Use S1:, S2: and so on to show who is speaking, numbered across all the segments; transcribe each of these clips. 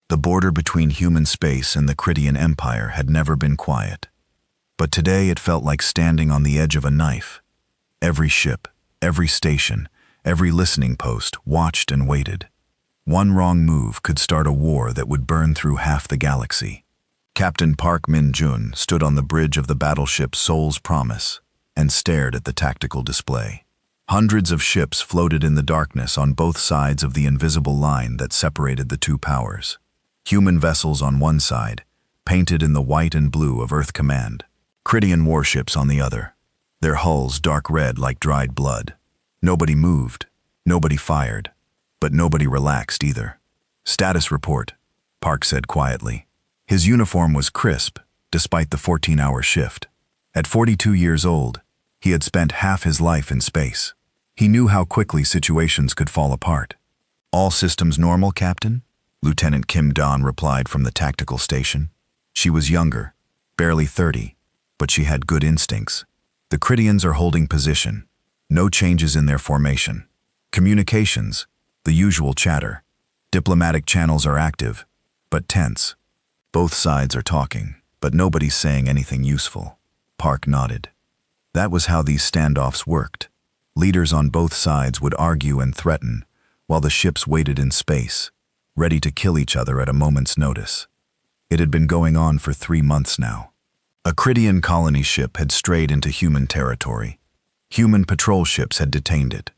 S1: The border between human space and the Cridian Empire had never been quiet. But today it felt like standing on the edge of a knife. Every ship, every station, every listening post watched and waited. One wrong move could start a war that would burn through half the galaxy. Captain Park Min-jun stood on the bridge of the battleship Soul's Promise and stared at the tactical display. Hundreds of ships floated in the darkness on both sides of the invisible line that separated the two powers. Human vessels on one side, painted in the white and blue of Earth Command. Cridian warships on the other, their hulls dark red like dried blood. Nobody moved, nobody fired, but nobody relaxed either. "Status report," Park said quietly. His uniform was crisp, despite the 14-hour shift. At 42 years old, he had spent half his life in space. He knew how quickly situations could fall apart. "All systems normal, Captain?" Lieutenant Kim Don replied from the tactical station. She was younger, barely 30, but she had good instincts. "The Cridians are holding position. No changes in their formation. Communications, the usual chatter. Diplomatic channels are active, but tense. Both sides are talking, but nobody's saying anything useful." Park nodded. That was how these standoffs worked. Leaders on both sides would argue and threaten, while the ships waited in space, ready to kill each other at a moment's notice. It had been going on for 3 months now. A Cridian colony ship had strayed into human territory. Human patrol ships had detained it.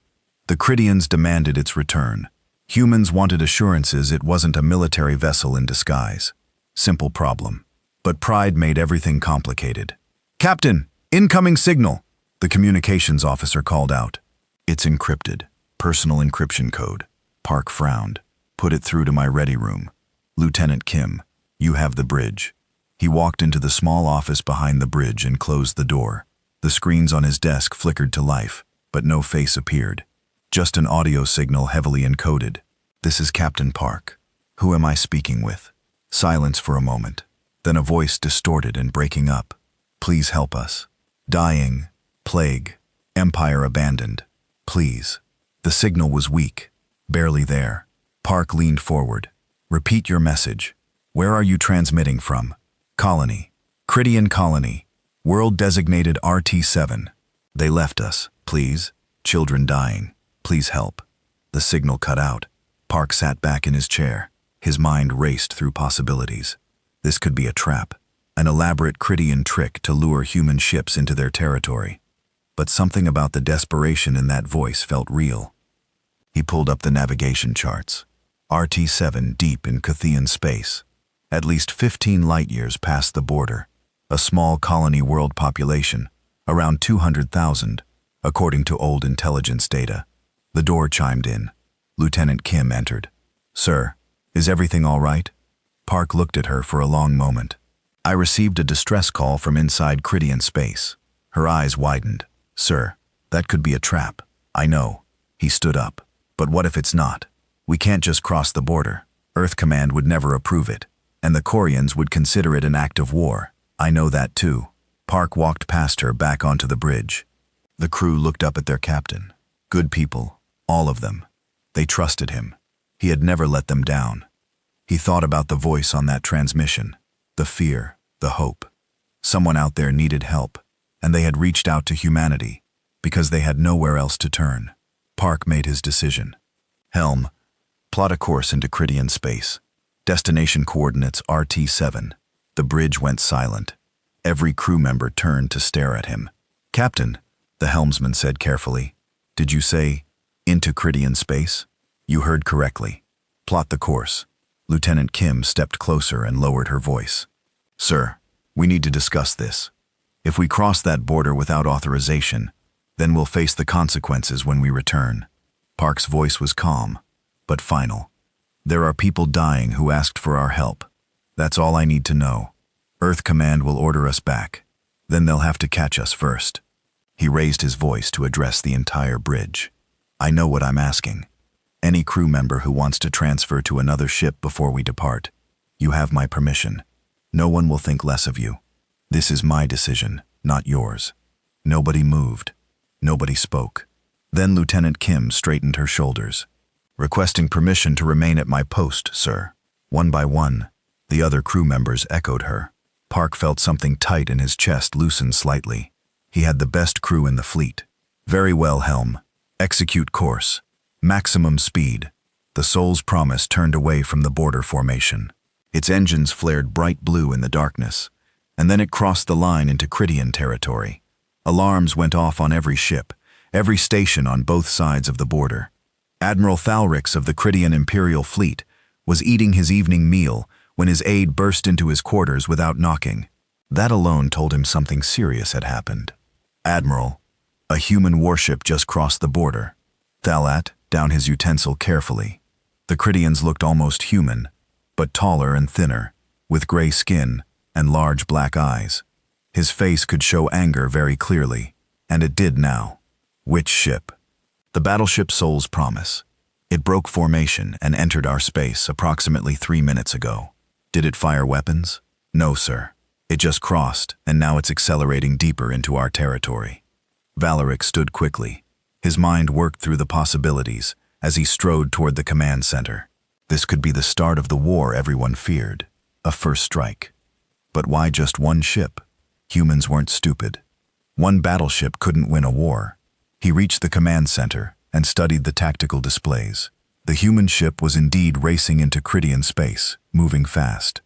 S1: The Cridians demanded its return. Humans wanted assurances it wasn't a military vessel in disguise. Simple problem. But pride made everything complicated. "Captain, incoming signal!" the communications officer called out. "It's encrypted. Personal encryption code." Park frowned. "Put it through to my ready room. Lieutenant Kim, you have the bridge." He walked into the small office behind the bridge and closed the door. The screens on his desk flickered to life, but no face appeared. Just an audio signal heavily encoded. "This is Captain Park. Who am I speaking with?" Silence for a moment. Then a voice distorted and breaking up. "Please help us. Dying. Plague. Empire abandoned. Please." The signal was weak. Barely there. Park leaned forward. "Repeat your message. Where are you transmitting from?" "Colony. Cridian colony. World designated RT7. They left us. Please. Children dying. Please help." The signal cut out. Park sat back in his chair. His mind raced through possibilities. This could be a trap, an elaborate Cridian trick to lure human ships into their territory. But something about the desperation in that voice felt real. He pulled up the navigation charts. RT7 deep in Cthian space. At least 15 light-years past the border. A small colony world population, around 200,000, according to old intelligence data. The door chimed in. Lieutenant Kim entered. "Sir, is everything all right?" Park looked at her for a long moment. "I received a distress call from inside Cridian space." Her eyes widened. "Sir, that could be a trap." "I know." He stood up. "But what if it's not? We can't just cross the border. Earth Command would never approve it, and the Corians would consider it an act of war." "I know that too." Park walked past her back onto the bridge. The crew looked up at their captain. Good people, all of them. They trusted him. He had never let them down. He thought about the voice on that transmission, the fear, the hope. Someone out there needed help, and they had reached out to humanity because they had nowhere else to turn. Park made his decision. "Helm, plot a course into Cridian space. Destination coordinates RT7. The bridge went silent. Every crew member turned to stare at him. "Captain," the helmsman said carefully, "did you say into Cridian space?" "You heard correctly. Plot the course." Lieutenant Kim stepped closer and lowered her voice. "Sir, we need to discuss this. If we cross that border without authorization, then we'll face the consequences when we return." Park's voice was calm, but final. "There are people dying who asked for our help. That's all I need to know. Earth Command will order us back. Then they'll have to catch us first." He raised his voice to address the entire bridge. "I know what I'm asking. Any crew member who wants to transfer to another ship before we depart, you have my permission. No one will think less of you. This is my decision, not yours." Nobody moved. Nobody spoke. Then Lieutenant Kim straightened her shoulders. "Requesting permission to remain at my post, sir." One by one, the other crew members echoed her. Park felt something tight in his chest loosen slightly. He had the best crew in the fleet. Very well, Helm. Execute course. Maximum speed. The Soul's Promise turned away from the border formation. Its engines flared bright blue in the darkness, and then it crossed the line into Cridian territory. Alarms went off on every ship, every station on both sides of the border. Admiral Thalrix of the Cridian Imperial Fleet was eating his evening meal when his aide burst into his quarters without knocking. That alone told him something serious had happened. Admiral, a human warship just crossed the border. Thalat down his utensil carefully. The Cridians looked almost human, but taller and thinner, with gray skin and large black eyes. His face could show anger very clearly, and it did now. Which ship? The battleship Soul's Promise. It broke formation and entered our space approximately 3 minutes ago. Did it fire weapons? No, sir. It just crossed, and now it's accelerating deeper into our territory. Valeric stood quickly. His mind worked through the possibilities as he strode toward the command center. This could be the start of the war everyone feared, a first strike. But why just one ship? Humans weren't stupid. One battleship couldn't win a war. He reached the command center and studied the tactical displays. The human ship was indeed racing into Cridian space, moving fast.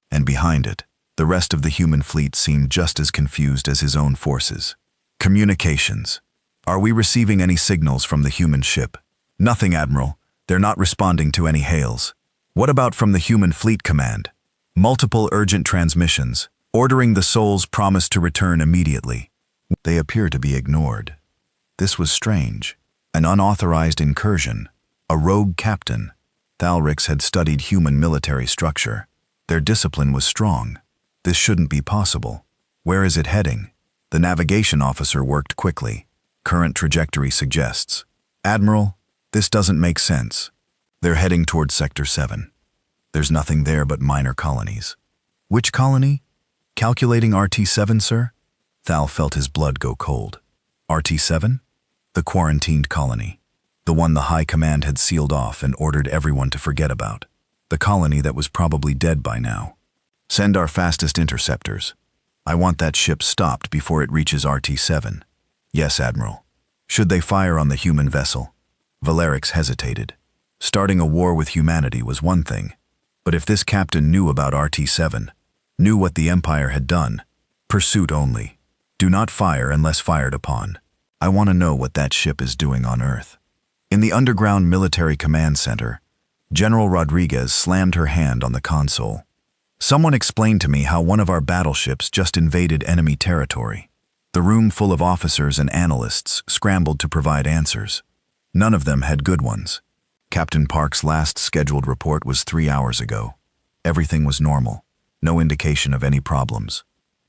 S1: And behind it, the rest of the human fleet seemed just as confused as his own forces. Communications. Are we receiving any signals from the human ship? Nothing, Admiral. They're not responding to any hails. What about from the human fleet command? Multiple urgent transmissions, ordering the Soul's Promise to return immediately. They appear to be ignored. This was strange. An unauthorized incursion. A rogue captain. Thalrix had studied human military structure. Their discipline was strong. This shouldn't be possible. Where is it heading? The navigation officer worked quickly. Current trajectory suggests. Admiral, this doesn't make sense. They're heading towards Sector 7. There's nothing there but minor colonies. Which colony? Calculating RT7, sir? Thal felt his blood go cold. RT7? The quarantined colony. The one the High Command had sealed off and ordered everyone to forget about. The colony that was probably dead by now. Send our fastest interceptors. I want that ship stopped before it reaches RT7. Yes, Admiral. Should they fire on the human vessel? Valerix hesitated. Starting a war with humanity was one thing, but if this captain knew about RT7, knew what the Empire had done, pursuit only. Do not fire unless fired upon. I want to know what that ship is doing on Earth. In the underground military command center, General Rodriguez slammed her hand on the console. Someone explained to me how one of our battleships just invaded enemy territory. The room full of officers and analysts scrambled to provide answers. None of them had good ones. Captain Park's last scheduled report was 3 hours ago. Everything was normal. No indication of any problems.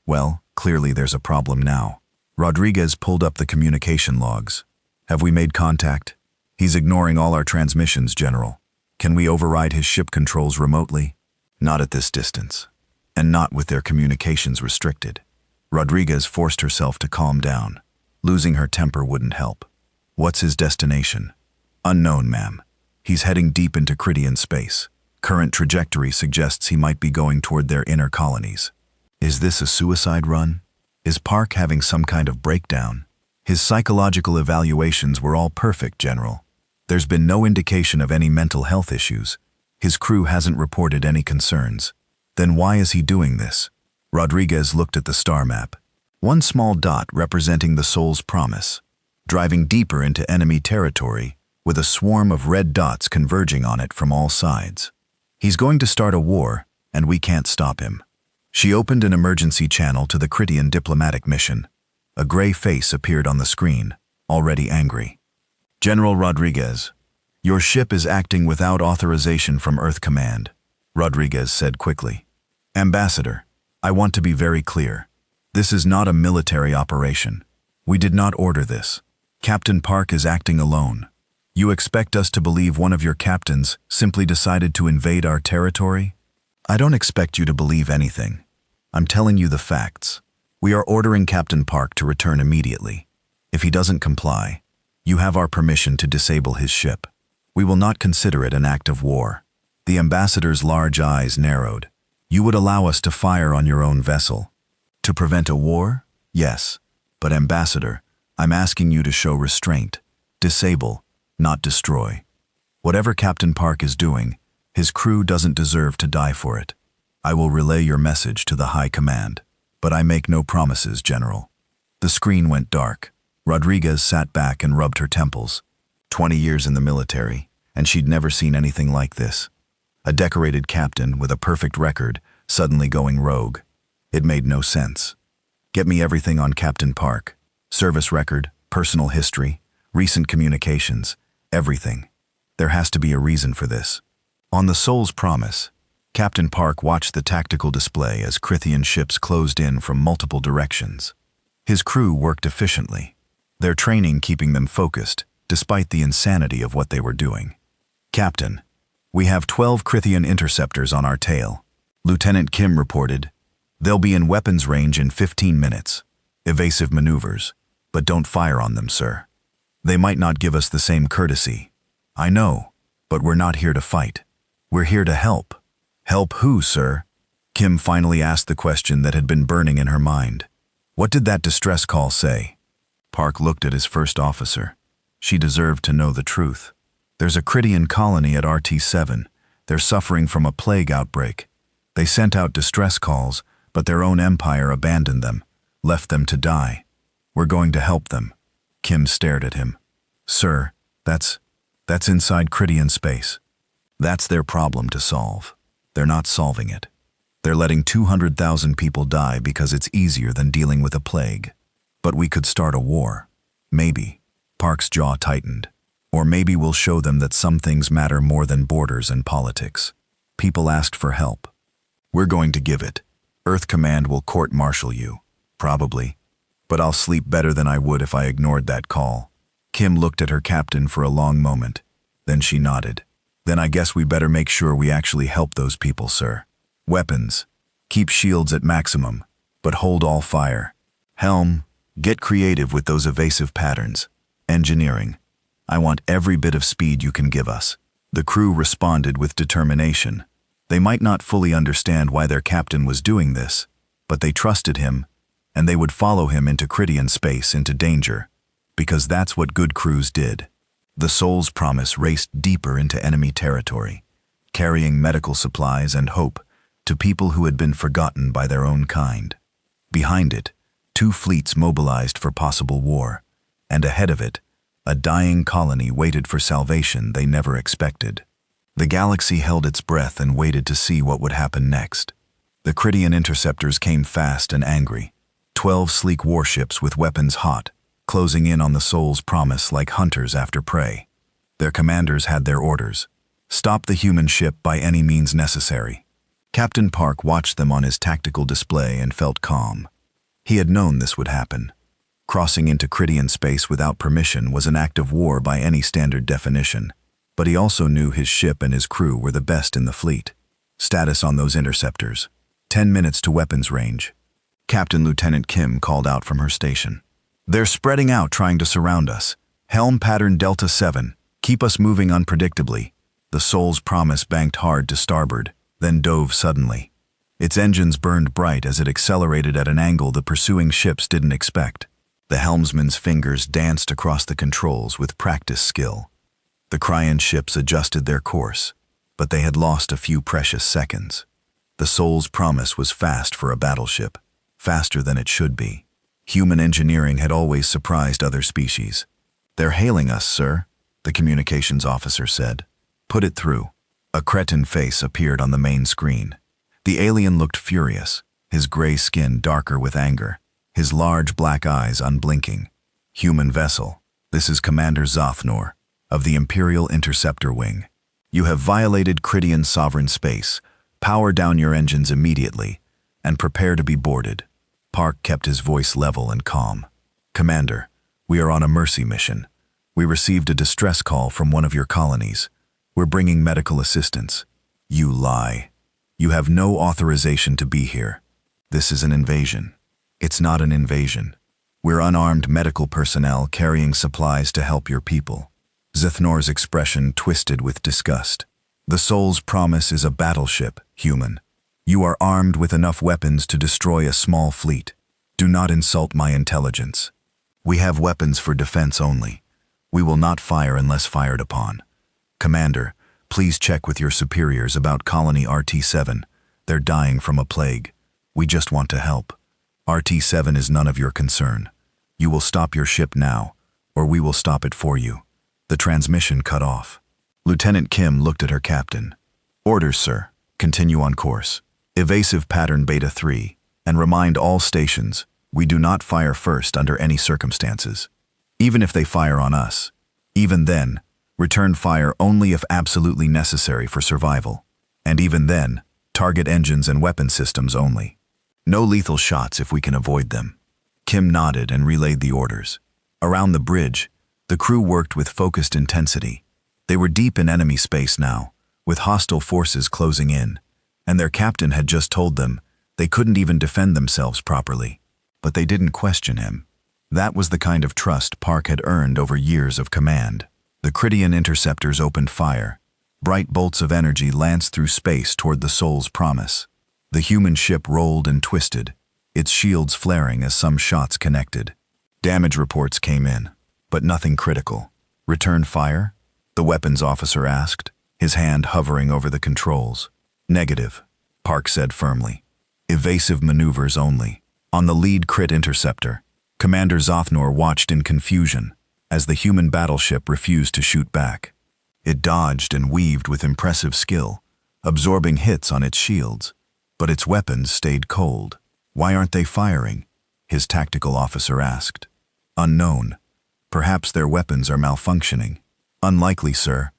S1: Well, clearly there's a problem now. Rodriguez pulled up the communication logs. Have we made contact? He's ignoring all our transmissions, General. Can we override his ship controls remotely? Not at this distance, and not with their communications restricted. Rodriguez forced herself to calm down. Losing her temper wouldn't help. What's his destination? Unknown, ma'am. He's heading deep into Cridian space. Current trajectory suggests he might be going toward their inner colonies. Is this a suicide run? Is Park having some kind of breakdown? His psychological evaluations were all perfect, General. There's been no indication of any mental health issues. His crew hasn't reported any concerns. Then why is he doing this? Rodriguez looked at the star map. One small dot representing the Soul's Promise, driving deeper into enemy territory with a swarm of red dots converging on it from all sides. He's going to start a war, and we can't stop him. She opened an emergency channel to the Cridian diplomatic mission. A gray face appeared on the screen, already angry. General Rodriguez, your ship is acting without authorization from Earth Command, Rodriguez said quickly. Ambassador, I want to be very clear. This is not a military operation. We did not order this. Captain Park is acting alone. You expect us to believe one of your captains simply decided to invade our territory? I don't expect you to believe anything. I'm telling you the facts. We are ordering Captain Park to return immediately. If he doesn't comply, you have our permission to disable his ship. We will not consider it an act of war. The ambassador's large eyes narrowed. You would allow us to fire on your own vessel? To prevent a war? Yes. But Ambassador, I'm asking you to show restraint. Disable, not destroy. Whatever Captain Park is doing, his crew doesn't deserve to die for it. I will relay your message to the High Command, but I make no promises, General. The screen went dark. Rodriguez sat back and rubbed her temples. 20 years in the military, and she'd never seen anything like this. A decorated captain with a perfect record suddenly going rogue. It made no sense. Get me everything on Captain Park. Service record, personal history, recent communications, everything. There has to be a reason for this. On the Soul's Promise, Captain Park watched the tactical display as Krithian ships closed in from multiple directions. His crew worked efficiently, their training keeping them focused, despite the insanity of what they were doing. Captain, we have 12 Krithian interceptors on our tail. Lieutenant Kim reported. They'll be in weapons range in 15 minutes. Evasive maneuvers, but don't fire on them, sir. They might not give us the same courtesy. I know, but we're not here to fight. We're here to help. Help who, sir? Kim finally asked the question that had been burning in her mind. What did that distress call say? Park looked at his first officer. She deserved to know the truth. There's a Krithian colony at RT-7. They're suffering from a plague outbreak. They sent out distress calls, but their own empire abandoned them, left them to die. We're going to help them. Kim stared at him. Sir, that's inside Krithian space. That's their problem to solve. They're not solving it. They're letting 200,000 people die because it's easier than dealing with a plague. But we could start a war. Maybe. Park's jaw tightened. Or maybe we'll show them that some things matter more than borders and politics. People asked for help. We're going to give it. Earth Command will court-martial you. Probably. But I'll sleep better than I would if I ignored that call. Kim looked at her captain for a long moment. Then she nodded. Then I guess we better make sure we actually help those people, sir. Weapons. Keep shields at maximum, but hold all fire. Helm, get creative with those evasive patterns. Engineering. I want every bit of speed you can give us. The crew responded with determination. They might not fully understand why their captain was doing this, but they trusted him, and they would follow him into Krithian space into danger, because that's what good crews did. The Soul's Promise raced deeper into enemy territory, carrying medical supplies and hope to people who had been forgotten by their own kind. Behind it, 2 fleets mobilized for possible war, and ahead of it, a dying colony waited for salvation they never expected. The galaxy held its breath and waited to see what would happen next. The Krithian interceptors came fast and angry, 12 sleek warships with weapons hot, closing in on the Soul's Promise like hunters after prey. Their commanders had their orders. Stop the human ship by any means necessary. Captain Park watched them on his tactical display and felt calm. He had known this would happen. Crossing into Krithian space without permission was an act of war by any standard definition, but he also knew his ship and his crew were the best in the fleet. Status on those interceptors. 10 minutes to weapons range. Captain Lieutenant Kim called out from her station. They're spreading out trying to surround us. Helm pattern Delta 7. Keep us moving unpredictably. The Soul's Promise banked hard to starboard, then dove suddenly. Its engines burned bright as it accelerated at an angle the pursuing ships didn't expect. The helmsman's fingers danced across the controls with practiced skill. The Kryan ships adjusted their course, but they had lost a few precious seconds. The Soul's Promise was fast for a battleship, faster than it should be. Human engineering had always surprised other species. They're hailing us, sir, the communications officer said. Put it through. A cretin face appeared on the main screen. The alien looked furious, his gray skin darker with anger, his large black eyes unblinking. Human vessel, this is Commander Zothnor, of the Imperial Interceptor Wing. You have violated Krithian sovereign space. Power down your engines immediately, and prepare to be boarded. Park kept his voice level and calm. Commander, we are on a mercy mission. We received a distress call from one of your colonies. We're bringing medical assistance. You lie. You have no authorization to be here. This is an invasion. It's not an invasion. We're unarmed medical personnel carrying supplies to help your people. Zithnor's expression twisted with disgust. The soul's promise is a battleship, human. You are armed with enough weapons to destroy a small fleet. Do not insult my intelligence. We have weapons for defense only. We will not fire unless fired upon. Commander, please check with your superiors about Colony RT-7. They're dying from a plague. We just want to help. RT-7 is none of your concern. You will stop your ship now, or we will stop it for you. The transmission cut off. Lieutenant Kim looked at her captain. Orders, sir. Continue on course. Evasive pattern Beta 3, and remind all stations, we do not fire first under any circumstances. Even if they fire on us. Even then, return fire only if absolutely necessary for survival. And even then, target engines and weapon systems only. No lethal shots if we can avoid them. Kim nodded and relayed the orders. Around the bridge, the crew worked with focused intensity. They were deep in enemy space now, with hostile forces closing in, and their captain had just told them they couldn't even defend themselves properly. But they didn't question him. That was the kind of trust Park had earned over years of command. The Krydian interceptors opened fire. Bright bolts of energy lanced through space toward the soul's promise. The human ship rolled and twisted, its shields flaring as some shots connected. Damage reports came in, but nothing critical. Return fire? The weapons officer asked, his hand hovering over the controls. Negative, Park said firmly. Evasive maneuvers only. On the lead crit interceptor, Commander Zothnor watched in confusion as the human battleship refused to shoot back. It dodged and weaved with impressive skill, absorbing hits on its shields, but its weapons stayed cold. Why aren't they firing? His tactical officer asked. Unknown. Perhaps their weapons are malfunctioning. Unlikely, sir.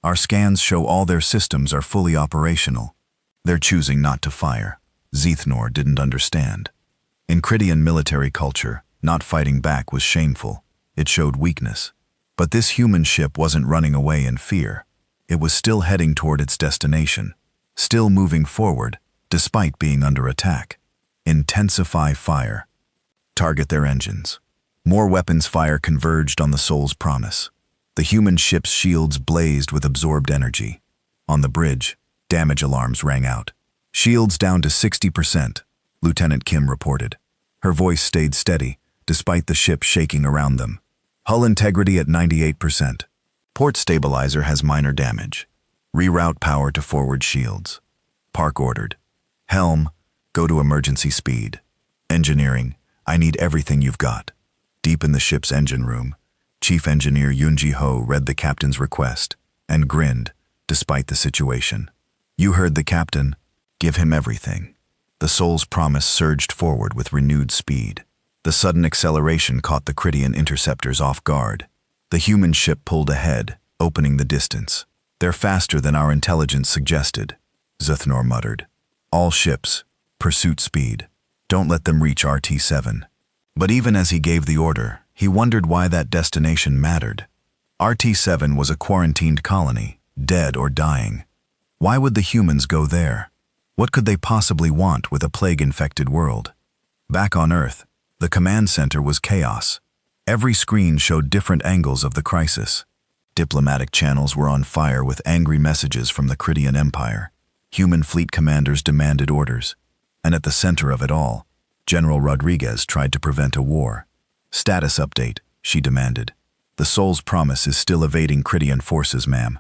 S1: Our scans show all their systems are fully operational. They're choosing not to fire. Zothnor didn't understand. In Krydian military culture, not fighting back was shameful. It showed weakness. But this human ship wasn't running away in fear. It was still heading toward its destination, still moving forward, despite being under attack. Intensify fire. Target their engines. More weapons fire converged on the soul's promise. The human ship's shields blazed with absorbed energy. On the bridge, damage alarms rang out. Shields down to 60%, Lieutenant Kim reported. Her voice stayed steady, despite the ship shaking around them. Hull integrity at 98%. Port stabilizer has minor damage. Reroute power to forward shields. Park ordered. Helm, go to emergency speed. Engineering, I need everything you've got. Deep in the ship's engine room, Chief Engineer Yoonji Ho read the captain's request and grinned, despite the situation. You heard the captain. Give him everything. The soul's promise surged forward with renewed speed. The sudden acceleration caught the Krydian interceptors off guard. The human ship pulled ahead, opening the distance. They're faster than our intelligence suggested, Zothnor muttered. All ships, pursuit speed. Don't let them reach RT-7. But even as he gave the order, he wondered why that destination mattered. RT-7 was a quarantined colony, dead or dying. Why would the humans go there? What could they possibly want with a plague-infected world? Back on Earth, the command center was chaos. Every screen showed different angles of the crisis. Diplomatic channels were on fire with angry messages from the Krydian Empire. Human fleet commanders demanded orders. And at the center of it all, General Rodriguez tried to prevent a war. Status update, she demanded. The soul's promise is still evading Krydian forces, ma'am.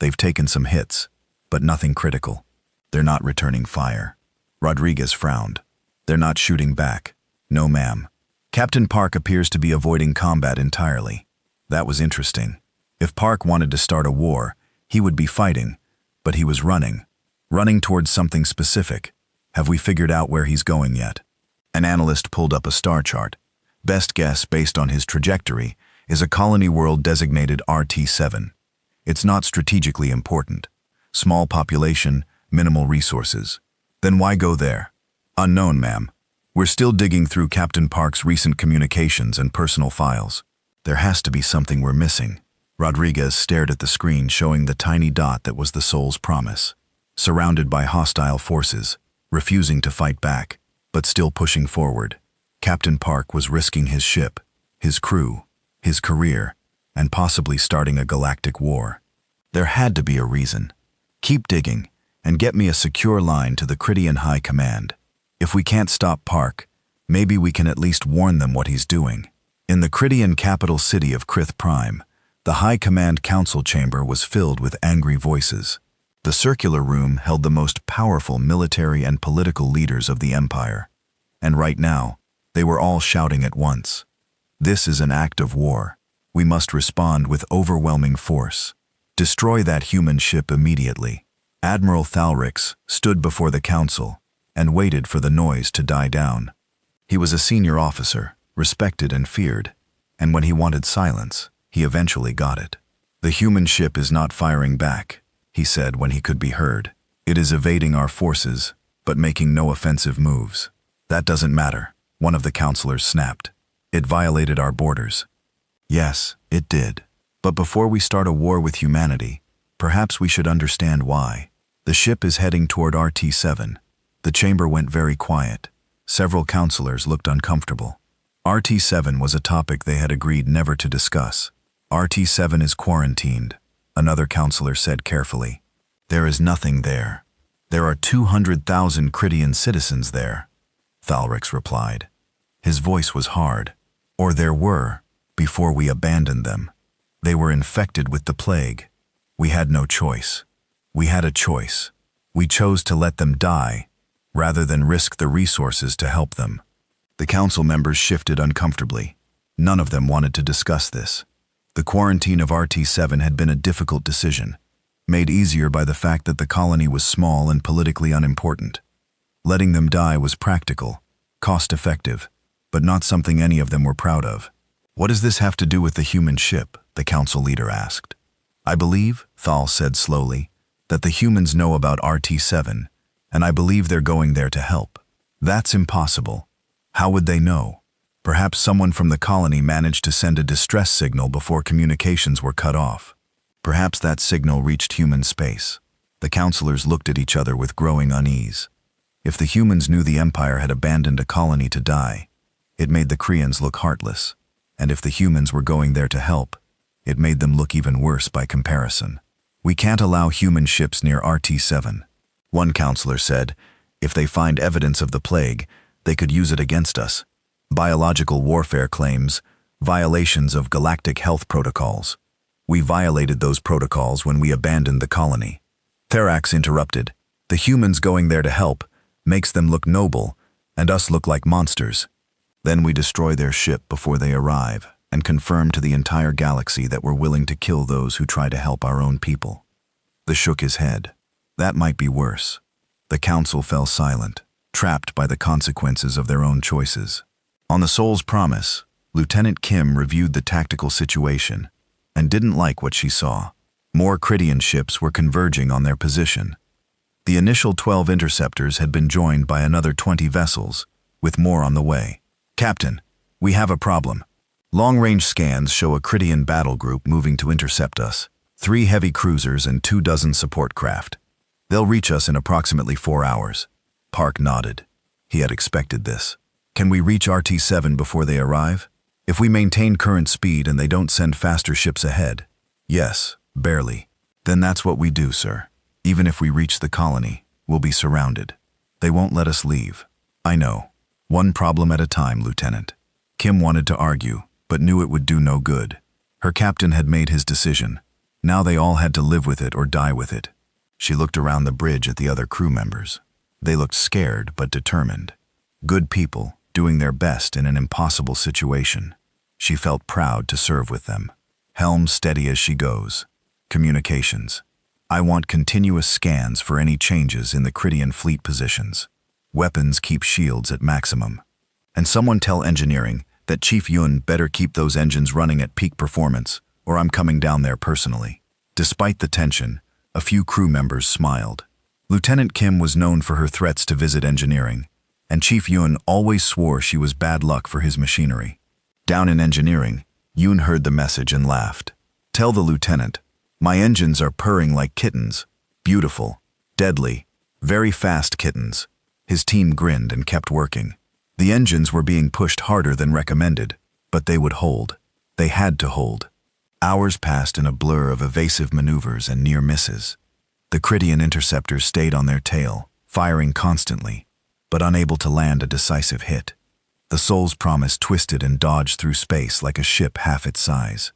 S1: They've taken some hits, but nothing critical. They're not returning fire. Rodriguez frowned. They're not shooting back. No, ma'am. Captain Park appears to be avoiding combat entirely. That was interesting. If Park wanted to start a war, he would be fighting, but he was running. Running towards something specific. Have we figured out where he's going yet? An analyst pulled up a star chart. Best guess, based on his trajectory, is a colony world designated RT-7. It's not strategically important. Small population, minimal resources. Then why go there? Unknown, ma'am. We're still digging through Captain Park's recent communications and personal files. There has to be something we're missing. Rodriguez stared at the screen showing the tiny dot that was the soul's promise. Surrounded by hostile forces, refusing to fight back, but still pushing forward. Captain Park was risking his ship, his crew, his career, and possibly starting a galactic war. There had to be a reason. Keep digging, and get me a secure line to the Cridian High Command. If we can't stop Park, maybe we can at least warn them what he's doing." In the Cridian capital city of Krith Prime, the High Command Council chamber was filled with angry voices. The circular room held the most powerful military and political leaders of the Empire. And right now, they were all shouting at once. "This is an act of war. We must respond with overwhelming force. Destroy that human ship immediately." Admiral Thalrix stood before the council and waited for the noise to die down. He was a senior officer, respected and feared, and when he wanted silence, he eventually got it. "The human ship is not firing back," he said when he could be heard. "It is evading our forces, but making no offensive moves." "That doesn't matter," one of the counselors snapped. "It violated our borders." "Yes, it did. But before we start a war with humanity, perhaps we should understand why." "The ship is heading toward RT-7. The chamber went very quiet. Several counselors looked uncomfortable. RT-7 was a topic they had agreed never to discuss. "RT-7 is quarantined," another counselor said carefully. "There is nothing there. There are 200,000 Cridian citizens there," Thalrix replied. His voice was hard. "Or there were, before we abandoned them. They were infected with the plague. We had no choice. We had a choice. We chose to let them die, rather than risk the resources to help them." The council members shifted uncomfortably. None of them wanted to discuss this. The quarantine of RT-7 had been a difficult decision, made easier by the fact that the colony was small and politically unimportant. Letting them die was practical, cost-effective, but not something any of them were proud of. "What does this have to do with the human ship?" the council leader asked. "I believe," Thal said slowly, "that the humans know about RT-7, and I believe they're going there to help." "That's impossible. How would they know? Perhaps someone from the colony managed to send a distress signal before communications were cut off. Perhaps that signal reached human space." The counselors looked at each other with growing unease. If the humans knew the Empire had abandoned a colony to die, it made the Krians look heartless. And if the humans were going there to help, it made them look even worse by comparison. "We can't allow human ships near RT-7. One counselor said, "If they find evidence of the plague, they could use it against us. Biological warfare claims, violations of galactic health protocols. We violated those protocols when we abandoned the colony." Therax interrupted. "The humans going there to help makes them look noble, and us look like monsters. Then we destroy their ship before they arrive, and confirm to the entire galaxy that we're willing to kill those who try to help our own people." They shook his head. That might be worse. The council fell silent, trapped by the consequences of their own choices. On the Soul's Promise, Lieutenant Kim reviewed the tactical situation and didn't like what she saw. More Cridian ships were converging on their position. The initial 12 interceptors had been joined by another 20 vessels, with more on the way. "Captain, we have a problem. Long-range scans show a Cridian battle group moving to intercept us. 3 heavy cruisers and 24 support craft. They'll reach us in approximately 4 hours." Park nodded. He had expected this. "Can we reach RT-7 before they arrive? If we maintain current speed and they don't send faster ships ahead?" "Yes, barely." "Then that's what we do, sir. Even if we reach the colony, we'll be surrounded. They won't let us leave." "I know. One problem at a time, Lieutenant." Kim wanted to argue, but knew it would do no good. Her captain had made his decision. Now they all had to live with it or die with it. She looked around the bridge at the other crew members. They looked scared but determined. Good people, doing their best in an impossible situation. She felt proud to serve with them. Helm steady as she goes. Communications. "I want continuous scans for any changes in the Cridian fleet positions. Weapons keep shields at maximum. And someone tell engineering that Chief Yun better keep those engines running at peak performance, or I'm coming down there personally." Despite the tension, a few crew members smiled. Lieutenant Kim was known for her threats to visit engineering, and Chief Yun always swore she was bad luck for his machinery. Down in engineering, Yun heard the message and laughed. "Tell the lieutenant, my engines are purring like kittens. Beautiful, deadly, very fast kittens." His team grinned and kept working. The engines were being pushed harder than recommended, but they would hold. They had to hold. Hours passed in a blur of evasive maneuvers and near misses. The Critian interceptors stayed on their tail, firing constantly, but unable to land a decisive hit. The Soul's Promise twisted and dodged through space like a ship half its size.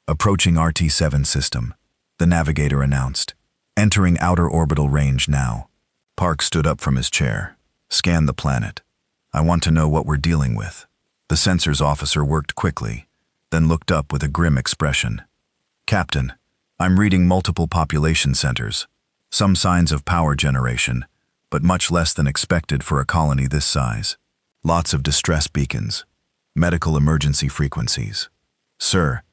S1: Approaching RT-7 system, the navigator announced, "Entering outer orbital range now." Park stood up from his chair, scanned the planet. "I want to know what we're dealing with." The sensors officer worked quickly, then looked up with a grim expression. "Captain, I'm reading multiple population centers. Some signs of power generation, but much less than expected for a colony this size. Lots of distress beacons, medical emergency frequencies. Sir,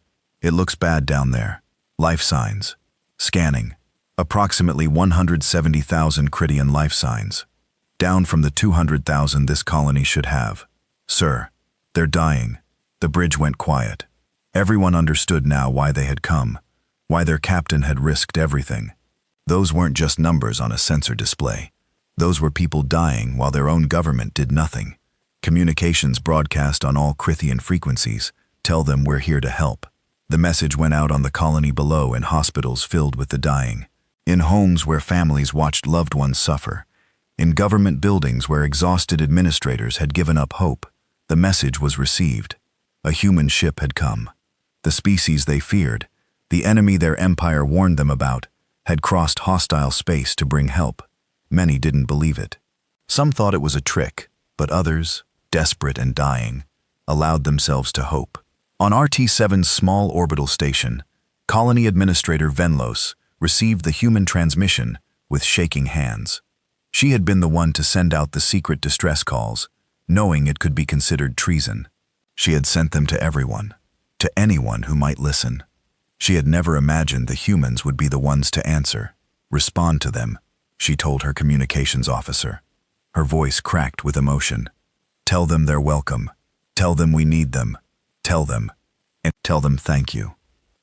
S1: it looks bad down there. Life signs. Scanning. Approximately 170,000 Critian life signs. Down from the 200,000 this colony should have. Sir, they're dying." The bridge went quiet. Everyone understood now why they had come, why their captain had risked everything. Those weren't just numbers on a sensor display. Those were people dying while their own government did nothing. Communications broadcast on all Crithian frequencies, "Tell them we're here to help." The message went out on the colony below in hospitals filled with the dying, in homes where families watched loved ones suffer, in government buildings where exhausted administrators had given up hope. The message was received. A human ship had come. The species they feared, the enemy their empire warned them about, had crossed hostile space to bring help. Many didn't believe it. Some thought it was a trick, but others, desperate and dying, allowed themselves to hope. On RT-7's small orbital station, Colony Administrator Venlos received the human transmission with shaking hands. She had been the one to send out the secret distress calls, knowing it could be considered treason. She had sent them to everyone, to anyone who might listen. She had never imagined the humans would be the ones to answer, respond to them, she told her communications officer. Her voice cracked with emotion. "Tell them they're welcome. Tell them we need them. Tell them. And tell them thank you."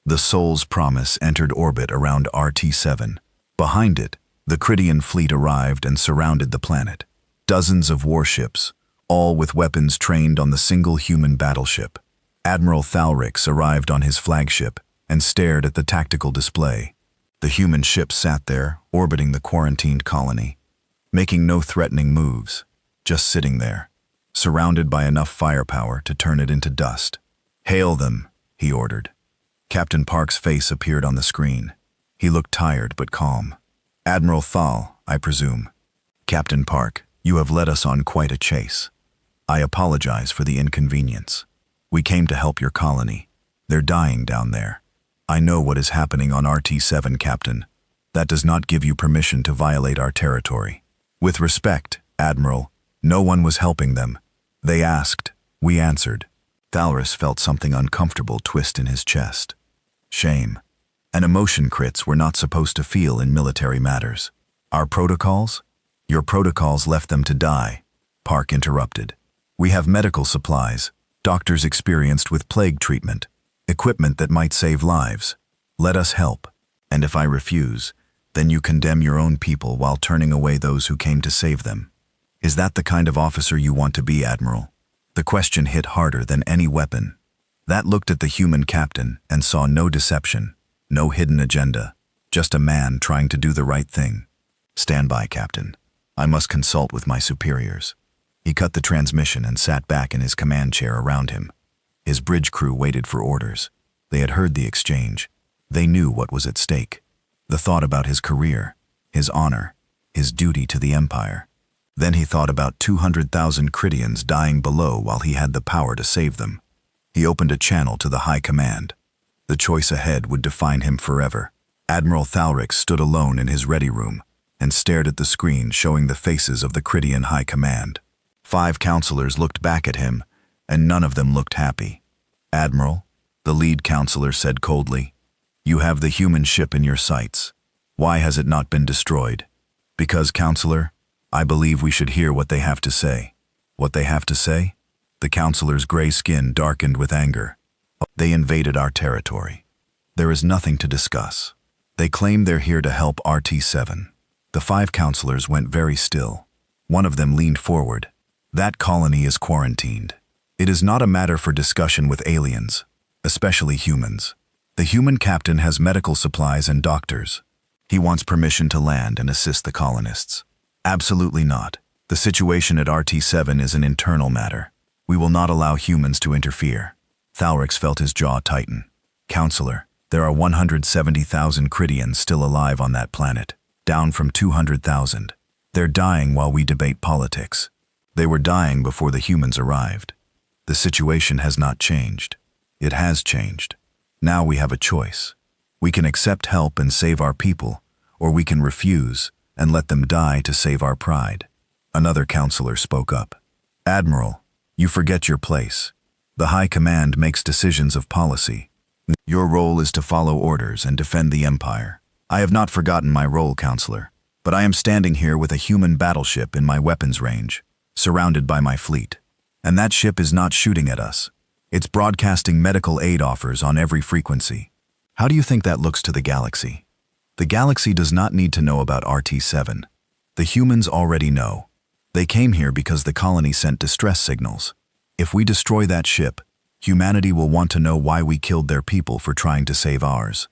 S1: The Soul's Promise entered orbit around RT-7. Behind it, the Critian fleet arrived and surrounded the planet. Dozens of warships, all with weapons trained on the single human battleship. Admiral Thalrix arrived on his flagship and stared at the tactical display. The human ship sat there, orbiting the quarantined colony, making no threatening moves, just sitting there, surrounded by enough firepower to turn it into dust. "Hail them," he ordered. Captain Park's face appeared on the screen. He looked tired but calm. "Admiral Thal, I presume." "Captain Park, you have led us on quite a chase. I apologize for the inconvenience. We came to help your colony. They're dying down there. I know what is happening on RT-7, Captain. That does not give you permission to violate our territory. With respect, Admiral, no one was helping them. They asked, we answered." Thalrus felt something uncomfortable twist in his chest. Shame. And emotion crits were not supposed to feel in military matters. "Our protocols? Your protocols left them to die," Park interrupted. "We have medical supplies, doctors experienced with plague treatment, equipment that might save lives. Let us help. And if I refuse, then you condemn your own people while turning away those who came to save them. Is that the kind of officer you want to be, Admiral?" The question hit harder than any weapon. That looked at the human captain and saw no deception, no hidden agenda, just a man trying to do the right thing. "Stand by, Captain. I must consult with my superiors." He cut the transmission and sat back in his command chair around him. His bridge crew waited for orders. They had heard the exchange. They knew what was at stake. The thought about his career, his honor, his duty to the Empire. Then he thought about 200,000 Critians dying below while he had the power to save them. He opened a channel to the High Command. The choice ahead would define him forever. Admiral Thalrix stood alone in his ready room and stared at the screen showing the faces of the Critian High Command. 5 counselors looked back at him, and none of them looked happy. "Admiral," the lead counselor said coldly, "you have the human ship in your sights. Why has it not been destroyed?" "Because, counselor, I believe we should hear what they have to say." "What they have to say?" The counselor's gray skin darkened with anger. "They invaded our territory. There is nothing to discuss. They claim they're here to help RT-7. The 5 counselors went very still. One of them leaned forward. "That colony is quarantined. It is not a matter for discussion with aliens, especially humans. The human captain has medical supplies and doctors. He wants permission to land and assist the colonists. Absolutely not. The situation at RT-7 is an internal matter. We will not allow humans to interfere. Thalrix felt his jaw tighten. Counselor, there are 170,000 Cridians still alive on that planet, down from 200,000. They're dying while we debate politics. They were dying before the humans arrived. The situation has not changed. It has changed. Now we have a choice. We can accept help and save our people, or we can refuse and let them die to save our pride. Another counselor spoke up. Admiral, you forget your place. The High Command makes decisions of policy. Your role is to follow orders and defend the Empire. I have not forgotten my role, Counselor, but I am standing here with a human battleship in my weapons range, surrounded by my fleet. And that ship is not shooting at us. It's broadcasting medical aid offers on every frequency. How do you think that looks to the galaxy? The galaxy does not need to know about RT-7. The humans already know. They came here because the colony sent distress signals. If we destroy that ship, humanity will want to know why we killed their people for trying to save ours.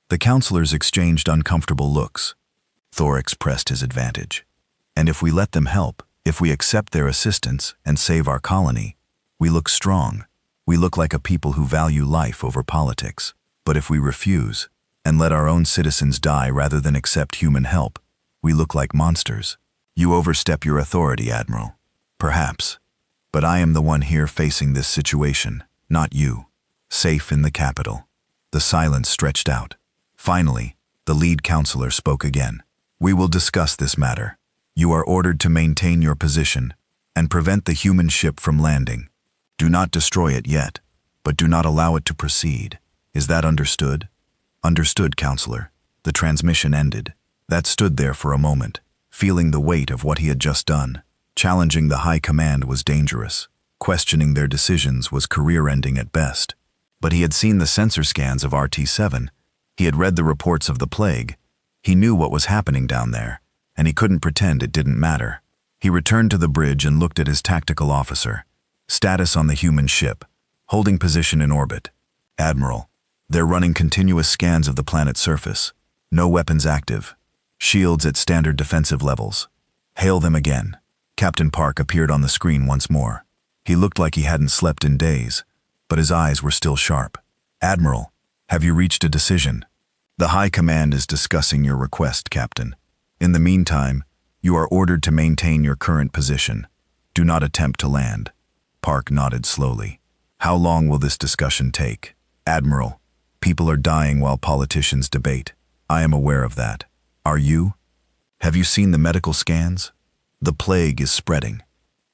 S1: The counselors exchanged uncomfortable looks. Thorix pressed his advantage. And if we let them help, if we accept their assistance and save our colony, we look strong. We look like a people who value life over politics. But if we refuse and let our own citizens die rather than accept human help, we look like monsters. You overstep your authority, Admiral. Perhaps. But I am the one here facing this situation, not you. Safe in the capital. The silence stretched out. Finally, the lead counselor spoke again. We will discuss this matter. You are ordered to maintain your position and prevent the human ship from landing. Do not destroy it yet, but do not allow it to proceed. Is that understood? Understood, Counselor. The transmission ended. That stood there for a moment, feeling the weight of what he had just done. Challenging the High Command was dangerous. Questioning their decisions was career-ending at best. But he had seen the sensor scans of RT-7. He had read the reports of the plague. He knew what was happening down there, and he couldn't pretend it didn't matter. He returned to the bridge and looked at his tactical officer. Status on the human ship. Holding position in orbit. Admiral, they're running continuous scans of the planet's surface. No weapons active. Shields at standard defensive levels. Hail them again. Captain Park appeared on the screen once more. He looked like he hadn't slept in days, but his eyes were still sharp. Admiral, have you reached a decision? The High Command is discussing your request, Captain. In the meantime, you are ordered to maintain your current position. Do not attempt to land. Park nodded slowly. How long will this discussion take? Admiral, people are dying while politicians debate. I am aware of that. Are you? Have you seen the medical scans? The plague is spreading.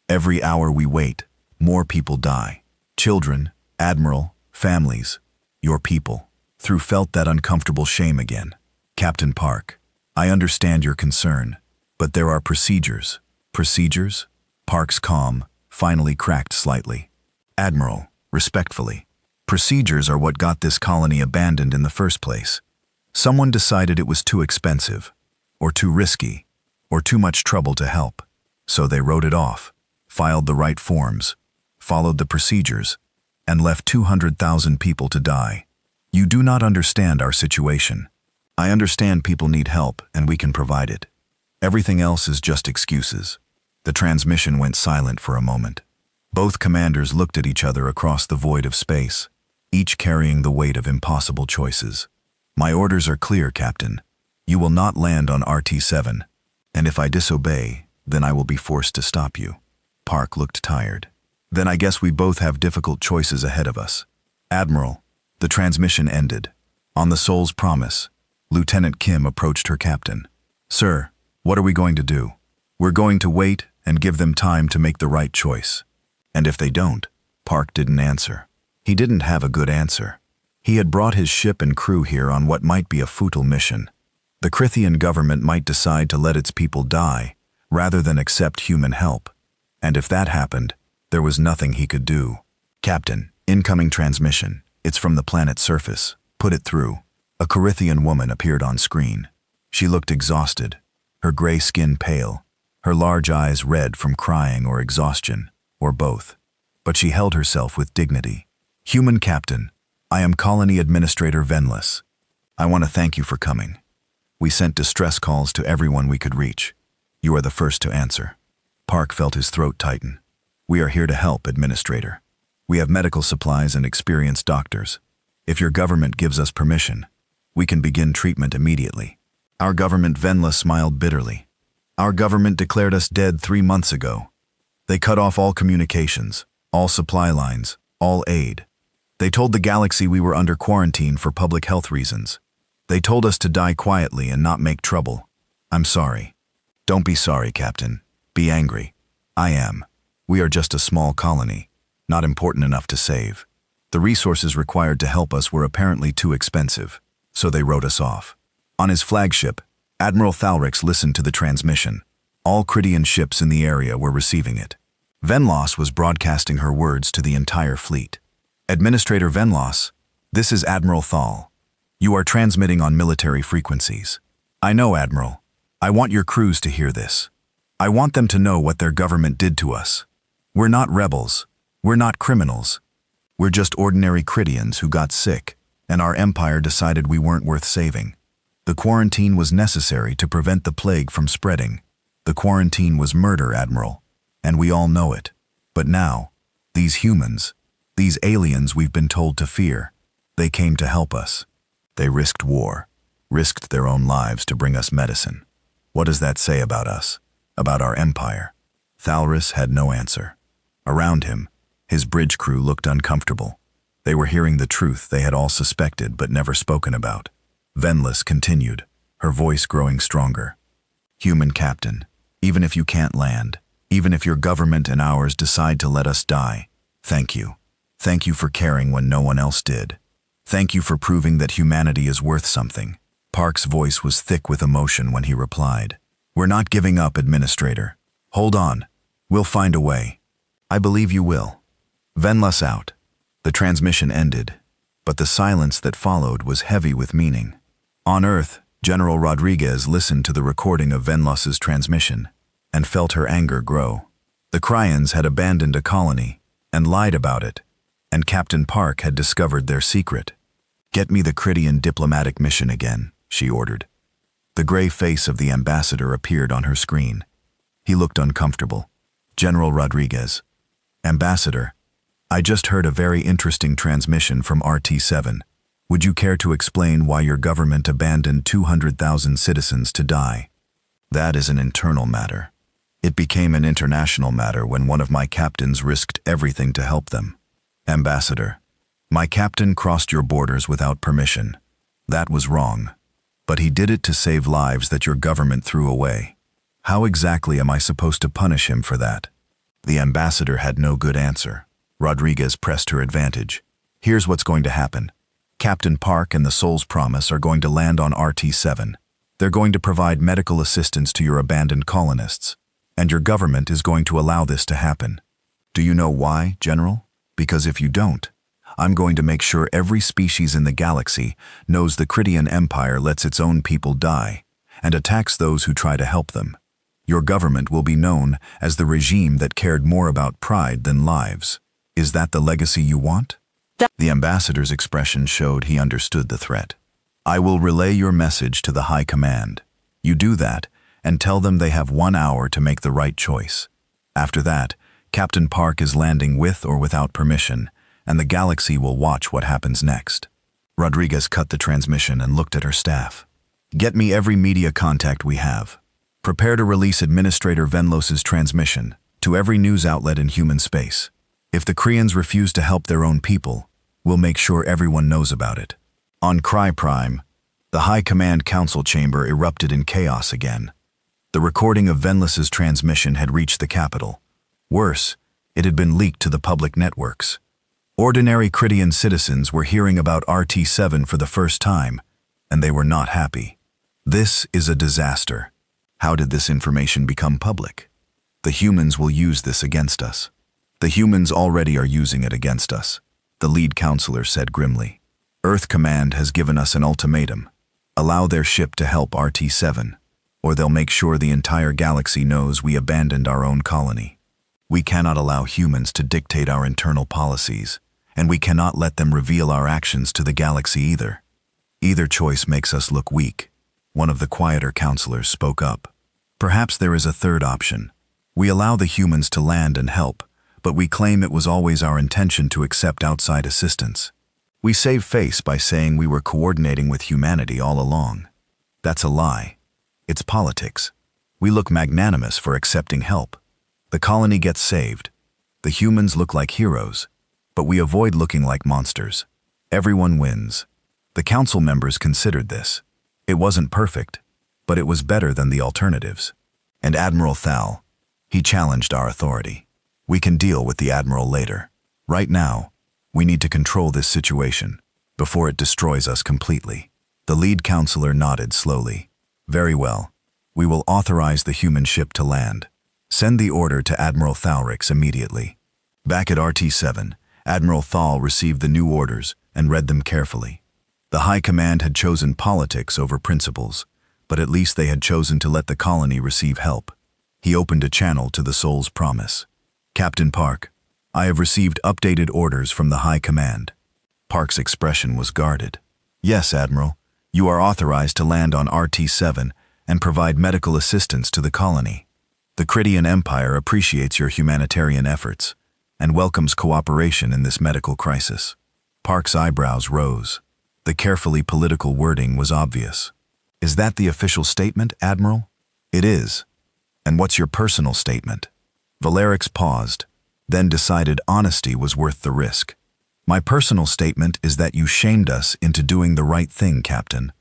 S1: Every hour we wait, more people die. Children, Admiral, families, your people. Through felt that uncomfortable shame again. Captain Park, I understand your concern, but there are procedures. Procedures? Park's calm finally cracked slightly. Admiral, respectfully, procedures are what got this colony abandoned in the first place. Someone decided it was too expensive, or too risky, or too much trouble to help. So they wrote it off, filed the right forms, followed the procedures, and left 200,000 people to die. You do not understand our situation. I understand people need help and we can provide it. Everything else is just excuses. The transmission went silent for a moment. Both commanders looked at each other across the void of space, each carrying the weight of impossible choices. My orders are clear, Captain. You will not land on RT-7, and if I disobey, then I will be forced to stop you. Park looked tired. Then I guess we both have difficult choices ahead of us. Admiral, the transmission ended. On the Soul's promise, Lieutenant Kim approached her captain. Sir, what are we going to do? We're going to wait and give them time to make the right choice. And if they don't? Park didn't answer. He didn't have a good answer. He had brought his ship and crew here on what might be a futile mission. The Crithian government might decide to let its people die, rather than accept human help. And if that happened, there was nothing he could do. Captain, incoming transmission. It's from the planet's surface. Put it through. A Corithian woman appeared on screen. She looked exhausted, her gray skin pale, her large eyes red from crying or exhaustion, or both. But she held herself with dignity. Human Captain, I am Colony Administrator Venless. I want to thank you for coming. We sent distress calls to everyone we could reach. You are the first to answer." Park felt his throat tighten. "We are here to help, Administrator. We have medical supplies and experienced doctors. If your government gives us permission, we can begin treatment immediately." "Our government," Venla smiled bitterly. "Our government declared us dead 3 months ago. They cut off all communications, all supply lines, all aid. They told the galaxy we were under quarantine for public health reasons. They told us to die quietly and not make trouble. I'm sorry." "Don't be sorry, Captain. Be angry." "I am. We are just a small colony, not important enough to save. The resources required to help us were apparently too expensive, so they wrote us off." On his flagship, Admiral Thalrix listened to the transmission. All Cridian ships in the area were receiving it. Venlos was broadcasting her words to the entire fleet. "Administrator Venlos, this is Admiral Thal. You are transmitting on military frequencies." "I know, Admiral. I want your crews to hear this. I want them to know what their government did to us. We're not rebels. We're not criminals. We're just ordinary Cridians who got sick, and our empire decided we weren't worth saving. The quarantine was necessary to prevent the plague from spreading. The quarantine was murder, Admiral, and we all know it. But now, these humans, these aliens we've been told to fear, they came to help us. They risked war, risked their own lives to bring us medicine. What does that say about us, about our empire?" Thalrix had no answer. Around him, his bridge crew looked uncomfortable. They were hearing the truth they had all suspected but never spoken about. Venlis continued, her voice growing stronger. "Human Captain, even if you can't land, even if your government and ours decide to let us die, thank you. Thank you for caring when no one else did. Thank you for proving that humanity is worth something." Park's voice was thick with emotion when he replied, "We're not giving up, Administrator. Hold on. We'll find a way. I believe you will." Venlis out. The transmission ended, but the silence that followed was heavy with meaning. On Earth, General Rodriguez listened to the recording of Venlos's transmission and felt her anger grow. The Cryans had abandoned a colony and lied about it, and Captain Park had discovered their secret. "Get me the Cridian diplomatic mission again," she ordered. The gray face of the ambassador appeared on her screen. He looked uncomfortable. "General Rodriguez." "Ambassador, I just heard a very interesting transmission from RT-7. Would you care to explain why your government abandoned 200,000 citizens to die?" "That is an internal matter. It became an international matter when one of my captains risked everything to help them." "Ambassador, my captain crossed your borders without permission. That was wrong. But he did it to save lives that your government threw away. How exactly am I supposed to punish him for that?" The ambassador had no good answer. Rodriguez pressed her advantage. "Here's what's going to happen. Captain Park and the Soul's Promise are going to land on RT-7. They're going to provide medical assistance to your abandoned colonists, and your government is going to allow this to happen. Do you know why, General? Because if you don't, I'm going to make sure every species in the galaxy knows the Cridian Empire lets its own people die and attacks those who try to help them. Your government will be known as the regime that cared more about pride than lives. Is that the legacy you want?" The ambassador's expression showed he understood the threat. "I will relay your message to the High Command. You do that, and tell them they have 1 hour to make the right choice. After that, Captain Park is landing with or without permission, and the galaxy will watch what happens next." Rodriguez cut the transmission and looked at her staff. "Get me every media contact we have. Prepare to release Administrator Venlos's transmission to every news outlet in human space. If the Krians refuse to help their own people, we'll make sure everyone knows about it." On Cry Prime, the High Command Council chamber erupted in chaos again. The recording of Venlos's transmission had reached the capital. Worse, it had been leaked to the public networks. Ordinary Cridian citizens were hearing about RT-7 for the first time, and they were not happy. This is a disaster. How did this information become public? The humans will use this against us. The humans already are using it against us, the lead counselor said grimly. Earth Command has given us an ultimatum. Allow their ship to help RT-7, or they'll make sure the entire galaxy knows we abandoned our own colony. We cannot allow humans to dictate our internal policies, and we cannot let them reveal our actions to the galaxy either. Either choice makes us look weak. One of the quieter counselors spoke up. Perhaps there is a third option. We allow the humans to land and help, but we claim it was always our intention to accept outside assistance. We save face by saying we were coordinating with humanity all along. That's a lie. It's politics. We look magnanimous for accepting help. The colony gets saved. The humans look like heroes, but we avoid looking like monsters. Everyone wins. The council members considered this. It wasn't perfect, but it was better than the alternatives. And Admiral Thal, he challenged our authority. We can deal with the Admiral later. Right now, we need to control this situation before it destroys us completely. The lead counselor nodded slowly. Very well. We will authorize the human ship to land. Send the order to Admiral Thalrix immediately. Back at RT-7, Admiral Thal received the new orders and read them carefully. The High Command had chosen politics over principles, but at least they had chosen to let the colony receive help. He opened a channel to the Soul's promise. Captain Park, I have received updated orders from the High Command. Park's expression was guarded. Yes, Admiral. You are authorized to land on RT-7 and provide medical assistance to the colony. The Cridian Empire appreciates your humanitarian efforts and welcomes cooperation in this medical crisis. Park's eyebrows rose. The carefully political wording was obvious. Is that the official statement, Admiral? It is. And what's your personal statement? Valerix paused, then decided honesty was worth the risk. My personal statement is that you shamed us into doing the right thing, Captain.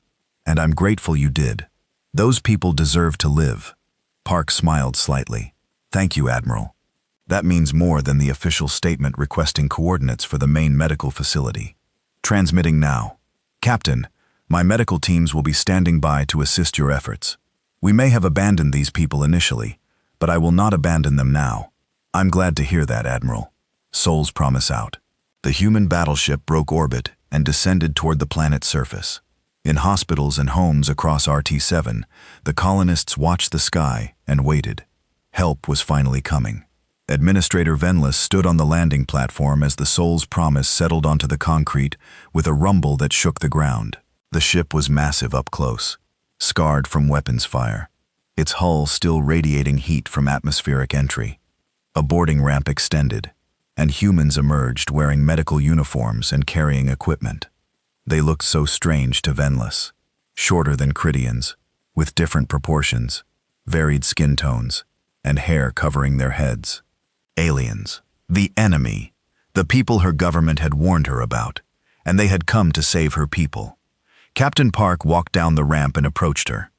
S1: And I'm grateful you did. Those people deserve to live. Park smiled slightly. Thank you, Admiral. That means more than the official statement requesting coordinates for the main medical facility. Transmitting now. Captain, my medical teams will be standing by to assist your efforts. We may have abandoned these people initially, but I will not abandon them now. I'm glad to hear that, Admiral. Soul's promise out. The human battleship broke orbit and descended toward the planet's surface. In hospitals and homes across RT-7, the colonists watched the sky and waited. Help was finally coming. Administrator Venless stood on the landing platform as the Soul's promise settled onto the concrete with a rumble that shook the ground. The ship was massive up close, scarred from weapons fire, its hull still radiating heat from atmospheric entry. A boarding ramp extended, and humans emerged wearing medical uniforms and carrying equipment. They looked so strange to Venless, shorter than Cridians, with different proportions, varied skin tones, and hair covering their heads. Aliens, the enemy, the people her government had warned her about, and they had come to save her people. Captain Park walked down the ramp and approached her.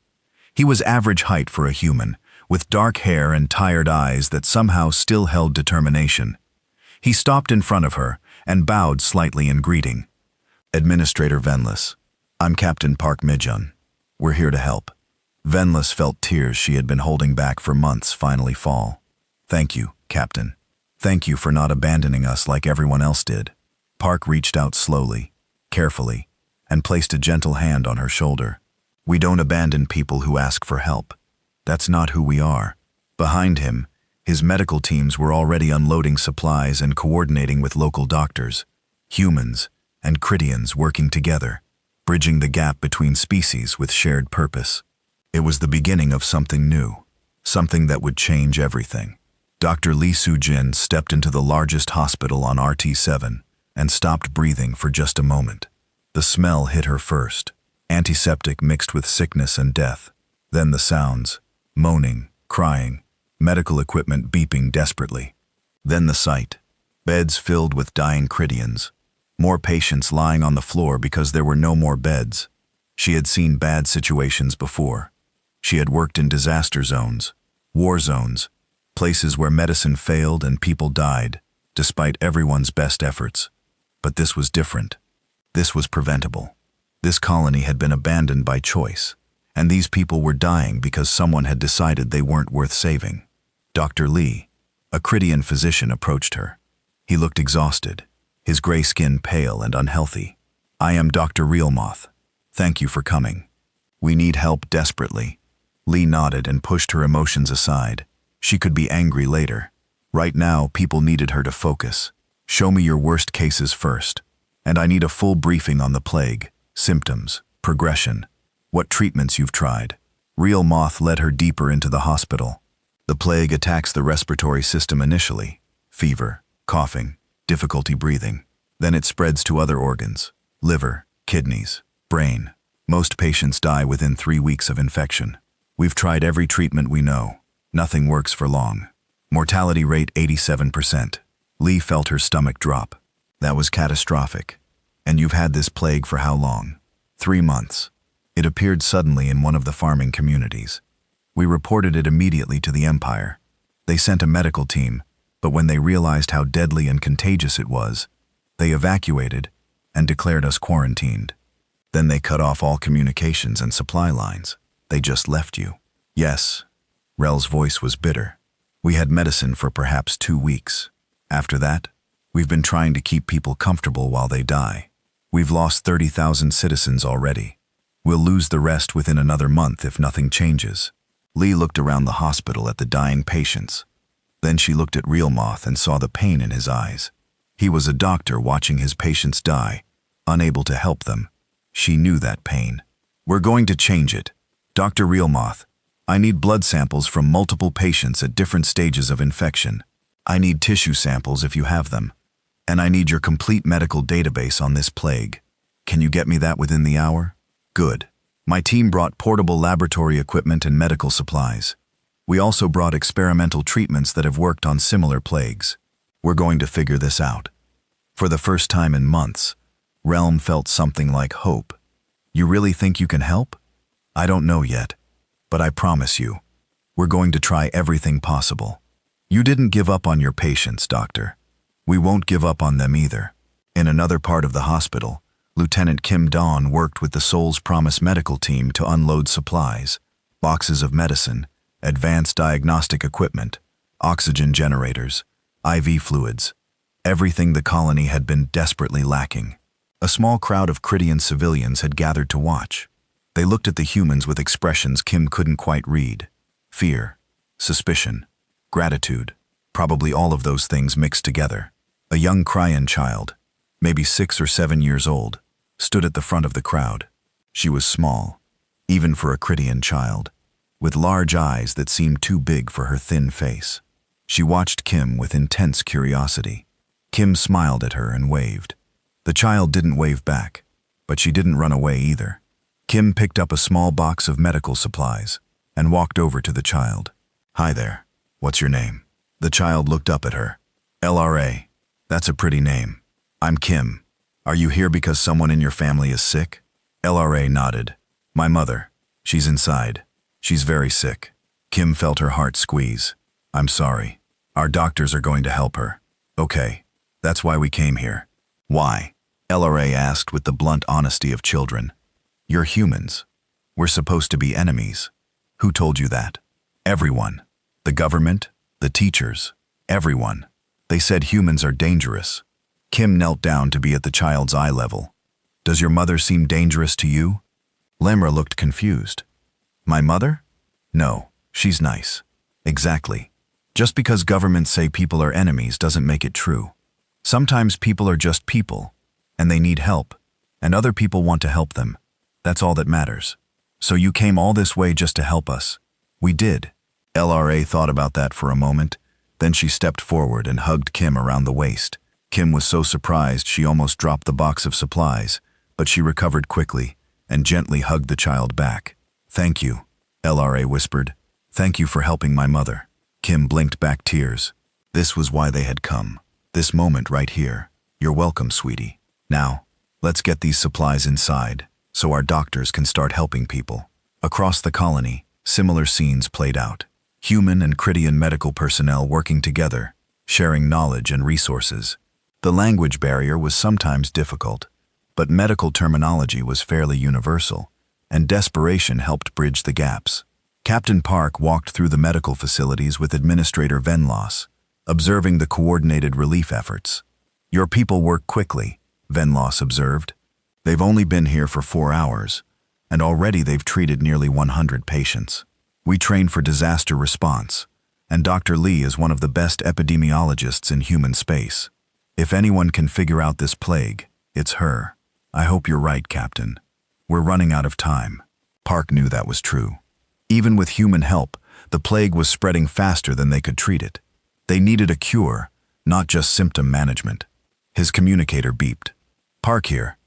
S1: He was average height for a human, with dark hair and tired eyes that somehow still held determination. He stopped in front of her and bowed slightly in greeting. Administrator Venless, I'm Captain Park Midjun. We're here to help. Venless felt tears she had been holding back for months finally fall. Thank you, Captain. Thank you for not abandoning us like everyone else did. Park reached out slowly, carefully, and placed a gentle hand on her shoulder. We don't abandon people who ask for help. That's not who we are. Behind him, his medical teams were already unloading supplies and coordinating with local doctors, humans, and Cridians working together, bridging the gap between species with shared purpose. It was the beginning of something new, something that would change everything. Dr. Lee Soo-jin stepped into the largest hospital on RT-7 and stopped breathing for just a moment. The smell hit her first, antiseptic mixed with sickness and death. Then the sounds, moaning, crying, medical equipment beeping desperately. Then the sight, beds filled with dying Cridians, more patients lying on the floor because there were no more beds. She had seen bad situations before. She had worked in disaster zones, war zones, places where medicine failed and people died, despite everyone's best efforts. But this was different. This was preventable. This colony had been abandoned by choice, and these people were dying because someone had decided they weren't worth saving. Dr. Lee, a Cridian physician, approached her. He looked exhausted, his gray skin pale and unhealthy. I am Dr. Realmoth. Thank you for coming. We need help desperately. Lee nodded and pushed her emotions aside. She could be angry later. Right now, people needed her to focus. Show me your worst cases first. And I need a full briefing on the plague, symptoms, progression. what treatments you've tried. Real Moth led her deeper into the hospital. The plague attacks the respiratory system initially. Fever, coughing, difficulty breathing. Then it spreads to other organs. Liver, kidneys, brain. Most patients die within 3 weeks of infection. We've tried every treatment we know. Nothing works for long. Mortality rate 87%. Lee felt her stomach drop. That was catastrophic. And you've had this plague for how long? 3 months. It appeared suddenly in one of the farming communities. We reported it immediately to the Empire. They sent a medical team, but when they realized how deadly and contagious it was, they evacuated and declared us quarantined. Then they cut off all communications and supply lines. They just left you. Yes. Rel's voice was bitter. We had medicine for perhaps 2 weeks. After that, we've been trying to keep people comfortable while they die. We've lost 30,000 citizens already. We'll lose the rest within another month if nothing changes. Lee looked around the hospital at the dying patients. Then she looked at Real Moth and saw the pain in his eyes. He was a doctor watching his patients die, unable to help them. She knew that pain. We're going to change it. Dr. Real Moth, I need blood samples from multiple patients at different stages of infection. I need tissue samples if you have them. And I need your complete medical database on this plague. Can you get me that within the hour? Good. My team brought portable laboratory equipment and medical supplies. We also brought experimental treatments that have worked on similar plagues. We're going to figure this out. For the first time in months, Realm felt something like hope. You really think you can help? I don't know yet, but I promise you, we're going to try everything possible. You didn't give up on your patients, Doctor. We won't give up on them either. In another part of the hospital, Lieutenant Kim Dawn worked with the Soul's Promise medical team to unload supplies, boxes of medicine, advanced diagnostic equipment, oxygen generators, IV fluids, everything the colony had been desperately lacking. A small crowd of Krydian civilians had gathered to watch. They looked at the humans with expressions Kim couldn't quite read. Fear, suspicion, gratitude, probably all of those things mixed together. A young Kryan child, maybe 6 or 7 years old, stood at the front of the crowd. She was small, even for a Krydian child, with large eyes that seemed too big for her thin face. She watched Kim with intense curiosity. Kim smiled at her and waved. The child didn't wave back, but she didn't run away either. Kim picked up a small box of medical supplies and walked over to the child. Hi there. What's your name? The child looked up at her. LRA. That's a pretty name. I'm Kim. Are you here because someone in your family is sick? LRA nodded. My mother. She's inside. She's very sick. Kim felt her heart squeeze. I'm sorry. Our doctors are going to help her. Okay. That's why we came here. Why? LRA asked with the blunt honesty of children. You're humans. We're supposed to be enemies. Who told you that? Everyone. The government, the teachers, everyone. They said humans are dangerous. Kim knelt down to be at the child's eye level. Does your mother seem dangerous to you? Lemra looked confused. My mother? No, she's nice. Exactly. Just because governments say people are enemies doesn't make it true. Sometimes people are just people, and they need help, and other people want to help them. That's all that matters. So you came all this way just to help us. We did. LRA thought about that for a moment. Then she stepped forward and hugged Kim around the waist. Kim was so surprised she almost dropped the box of supplies, but she recovered quickly and gently hugged the child back. Thank you, LRA whispered. Thank you for helping my mother. Kim blinked back tears. This was why they had come. This moment right here. You're welcome, sweetie. Now, let's get these supplies inside, so our doctors can start helping people. Across the colony, similar scenes played out. Human and Krydian medical personnel working together, sharing knowledge and resources. The language barrier was sometimes difficult, but medical terminology was fairly universal, and desperation helped bridge the gaps. Captain Park walked through the medical facilities with Administrator Venloss, observing the coordinated relief efforts. Your people work quickly, Venloss observed. They've only been here for 4 hours, and already they've treated nearly 100 patients. We train for disaster response, and Dr. Lee is one of the best epidemiologists in human space. If anyone can figure out this plague, it's her. I hope you're right, Captain. We're running out of time. Park knew that was true. Even with human help, the plague was spreading faster than they could treat it. They needed a cure, not just symptom management. His communicator beeped. Park here.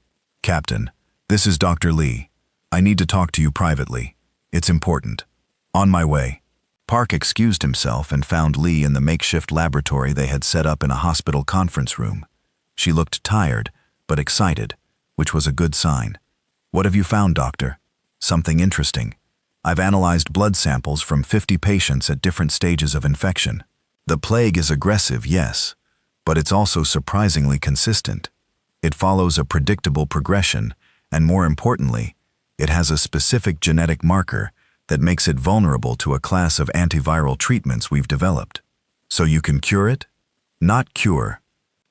S1: Captain, this is Dr. Lee. I need to talk to you privately. It's important. On my way. Park excused himself and found Lee in the makeshift laboratory they had set up in a hospital conference room. She looked tired, but excited, which was a good sign. What have you found, doctor? Something interesting. I've analyzed blood samples from 50 patients at different stages of infection. The plague is aggressive, yes, but it's also surprisingly consistent. It follows a predictable progression, and more importantly, it has a specific genetic marker that makes it vulnerable to a class of antiviral treatments we've developed. So you can cure it? Not cure.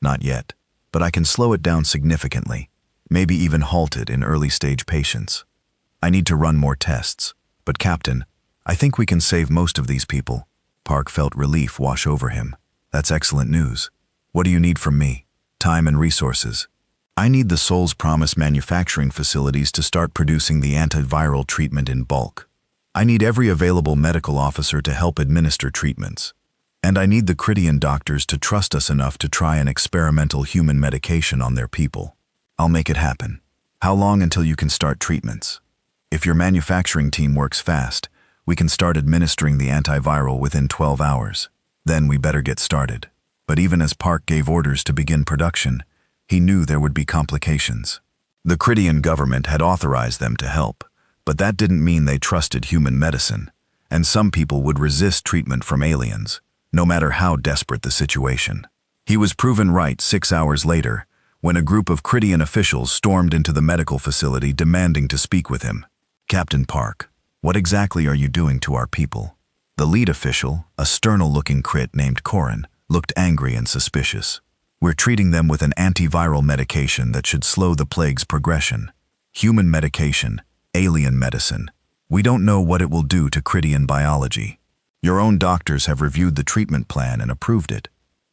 S1: Not yet. But I can slow it down significantly, maybe even halt it in early-stage patients. I need to run more tests. But Captain, I think we can save most of these people. Park felt relief wash over him. That's excellent news. What do you need from me? Time and resources. I need the Soul's Promise manufacturing facilities to start producing the antiviral treatment in bulk. I need every available medical officer to help administer treatments. And I need the Cridian doctors to trust us enough to try an experimental human medication on their people. I'll make it happen. How long until you can start treatments? If your manufacturing team works fast, we can start administering the antiviral within 12 hours. Then we better get started. But even as Park gave orders to begin production, he knew there would be complications. The Cridian government had authorized them to help, but that didn't mean they trusted human medicine, and some people would resist treatment from aliens, no matter how desperate the situation. He was proven right 6 hours later, when a group of Cridian officials stormed into the medical facility demanding to speak with him. Captain Park, what exactly are you doing to our people? The lead official, a sternal-looking Crit named Corin, looked angry and suspicious. We're treating them with an antiviral medication that should slow the plague's progression. Human medication, alien medicine. We don't know what it will do to Cridian biology. Your own doctors have reviewed the treatment plan and approved it.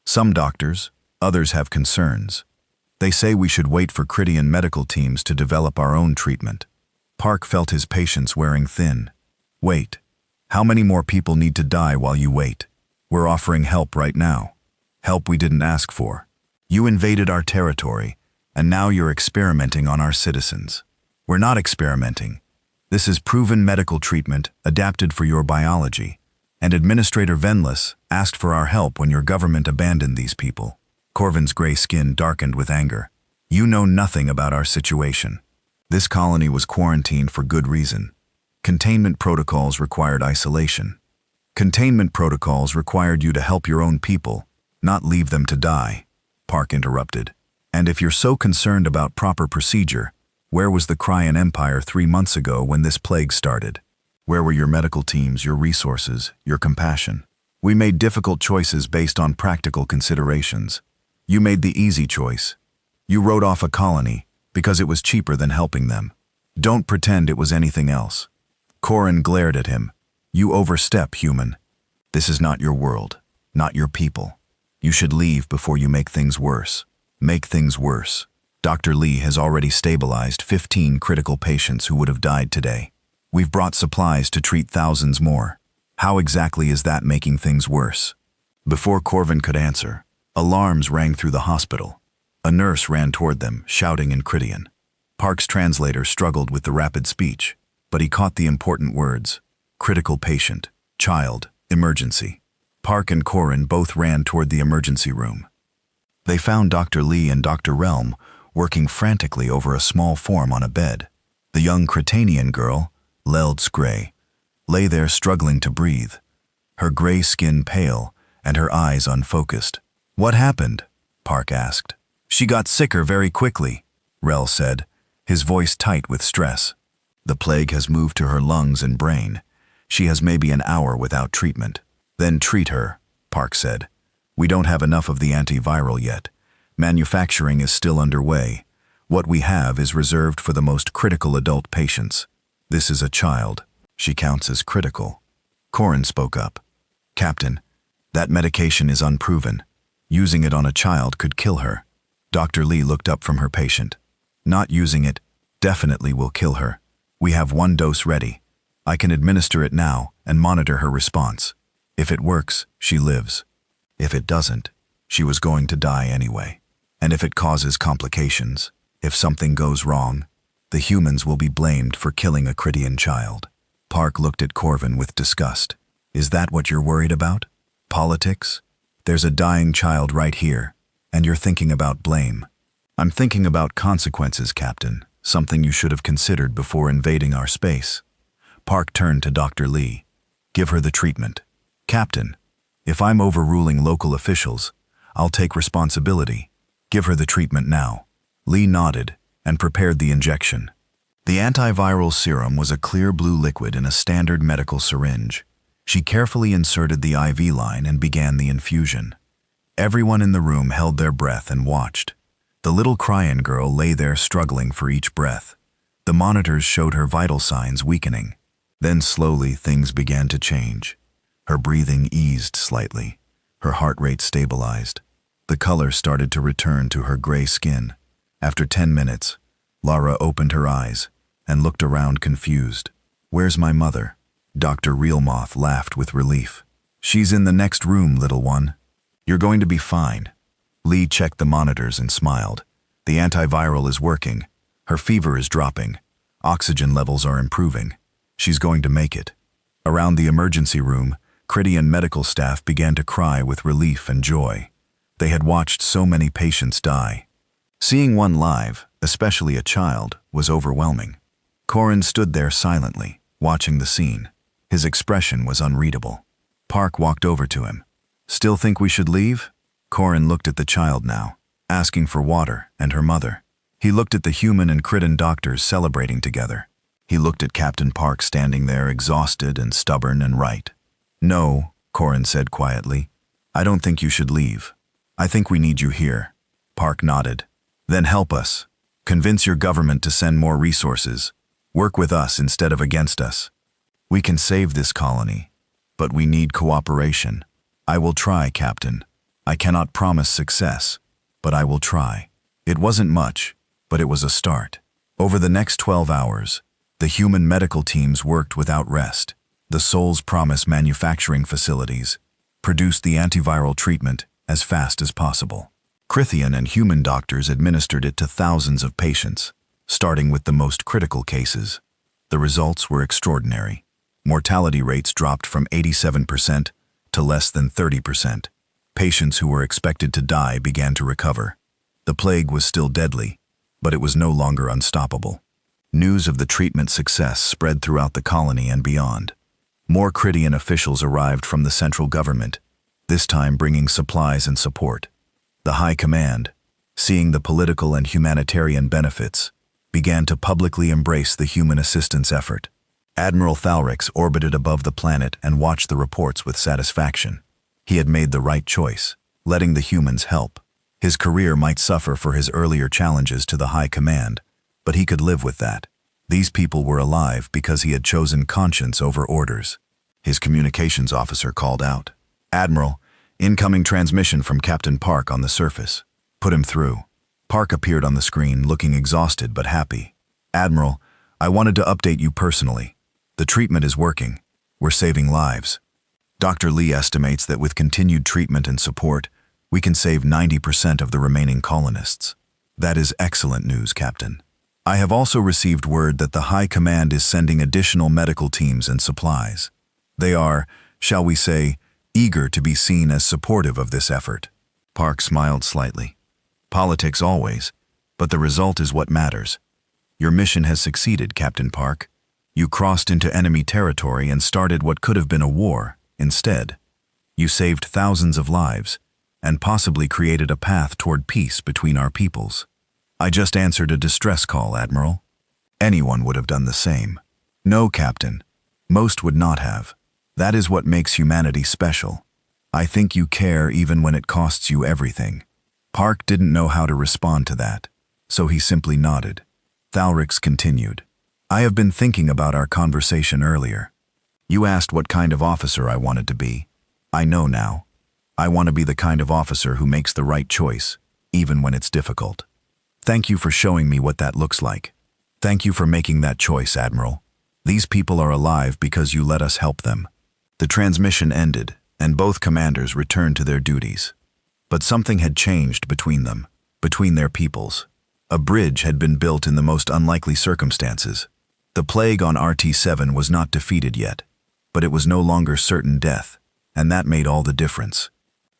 S1: Some doctors, others have concerns. They say we should wait for Cridian medical teams to develop our own treatment. Park felt his patience wearing thin. Wait. How many more people need to die while you wait? We're offering help right now. Help we didn't ask for. You invaded our territory, and now you're experimenting on our citizens. We're not experimenting. This is proven medical treatment adapted for your biology. And Administrator Venless asked for our help when your government abandoned these people. Corvin's gray skin darkened with anger. You know nothing about our situation. This colony was quarantined for good reason. Containment protocols required isolation. Containment protocols required you to help your own people, not leave them to die. Park interrupted. And if you're so concerned about proper procedure, where was the Cryan Empire 3 months ago when this plague started? Where were your medical teams, your resources, your compassion? We made difficult choices based on practical considerations. You made the easy choice. You wrote off a colony because it was cheaper than helping them. Don't pretend it was anything else. Corin glared at him. You overstep, human. This is not your world, not your people. You should leave before you make things worse. Make things worse. Dr. Lee has already stabilized 15 critical patients who would have died today. We've brought supplies to treat thousands more. How exactly is that making things worse? Before Corvin could answer, alarms rang through the hospital. A nurse ran toward them, shouting in Cridian. Park's translator struggled with the rapid speech, but he caught the important words. Critical patient, child, emergency. Park and Corin both ran toward the emergency room. They found Dr. Lee and Dr. Realm working frantically over a small form on a bed. The young Cretanian girl, Leld's Gray, lay there struggling to breathe, her gray skin pale and her eyes unfocused. What happened? Park asked. She got sicker very quickly, Rel said, his voice tight with stress. The plague has moved to her lungs and brain. She has maybe an hour without treatment. Then treat her, Park said. We don't have enough of the antiviral yet. Manufacturing is still underway. What we have is reserved for the most critical adult patients. This is a child. She counts as critical. Corin spoke up. Captain, that medication is unproven. Using it on a child could kill her. Dr. Lee looked up from her patient. Not using it definitely will kill her. We have one dose ready. I can administer it now and monitor her response. If it works, she lives. If it doesn't, she was going to die anyway. And if it causes complications, if something goes wrong, the humans will be blamed for killing a Cridian child. Park looked at Corvin with disgust. Is that what you're worried about? Politics? There's a dying child right here, and you're thinking about blame. I'm thinking about consequences, Captain, something you should have considered before invading our space. Park turned to Dr. Lee. Give her the treatment. Captain, if I'm overruling local officials, I'll take responsibility. Give her the treatment now. Lee nodded and prepared the injection. The antiviral serum was a clear blue liquid in a standard medical syringe. She carefully inserted the IV line and began the infusion. Everyone in the room held their breath and watched. The little Cryan girl lay there struggling for each breath. The monitors showed her vital signs weakening. Then slowly things began to change. Her breathing eased slightly. Her heart rate stabilized. The color started to return to her gray skin. After 10 minutes, Lara opened her eyes and looked around confused. Where's my mother? Dr. Realmoth laughed with relief. She's in the next room, little one. You're going to be fine. Lee checked the monitors and smiled. The antiviral is working. Her fever is dropping. Oxygen levels are improving. She's going to make it. Around the emergency room, Cridian medical staff began to cry with relief and joy. They had watched so many patients die. Seeing one live, especially a child, was overwhelming. Corin stood there silently, watching the scene. His expression was unreadable. Park walked over to him. Still think we should leave? Corin looked at the child now, asking for water and her mother. He looked at the human and Cridian doctors celebrating together. He looked at Captain Park standing there exhausted and stubborn and right. No, Corin said quietly. I don't think you should leave. I think we need you here. Park nodded. Then help us. Convince your government to send more resources. Work with us instead of against us. We can save this colony, but we need cooperation. I will try, Captain. I cannot promise success, but I will try. It wasn't much, but it was a start. Over the next 12 hours, the human medical teams worked without rest. The Soul's Promise manufacturing facilities produced the antiviral treatment as fast as possible. Cridian and human doctors administered it to thousands of patients, starting with the most critical cases. The results were extraordinary. Mortality rates dropped from 87% to less than 30%. Patients who were expected to die began to recover. The plague was still deadly, but it was no longer unstoppable. News of the treatment's success spread throughout the colony and beyond. More Cridian officials arrived from the central government, this time bringing supplies and support. The High Command, seeing the political and humanitarian benefits, began to publicly embrace the human assistance effort. Admiral Thalrix orbited above the planet and watched the reports with satisfaction. He had made the right choice, letting the humans help. His career might suffer for his earlier challenges to the High Command, but he could live with that. These people were alive because he had chosen conscience over orders. His communications officer called out, "Admiral, incoming transmission from Captain Park on the surface. Put him through." Park appeared on the screen, looking exhausted but happy. "Admiral, I wanted to update you personally. The treatment is working. We're saving lives. Dr. Lee estimates that with continued treatment and support, we can save 90% of the remaining colonists. That is excellent news, Captain. I have also received word that the High Command is sending additional medical teams and supplies. They are, shall we say, eager to be seen as supportive of this effort." Park smiled slightly. "Politics always, but the result is what matters. Your mission has succeeded, Captain Park. You crossed into enemy territory and started what could have been a war. Instead, you saved thousands of lives and possibly created a path toward peace between our peoples. I just answered a distress call, Admiral. Anyone would have done the same." "No, Captain. Most would not have. That is what makes humanity special. I think you care even when it costs you everything." Park didn't know how to respond to that, so he simply nodded. Thalrix continued, "I have been thinking about our conversation earlier. You asked what kind of officer I wanted to be. I know now. I want to be the kind of officer who makes the right choice, even when it's difficult. Thank you for showing me what that looks like. Thank you for making that choice, Admiral. These people are alive because you let us help them. The transmission ended, and both commanders returned to their duties. But something had changed between them, between their peoples. A bridge had been built in the most unlikely circumstances. The plague on RT-7 was not defeated yet, but it was no longer certain death, and that made all the difference.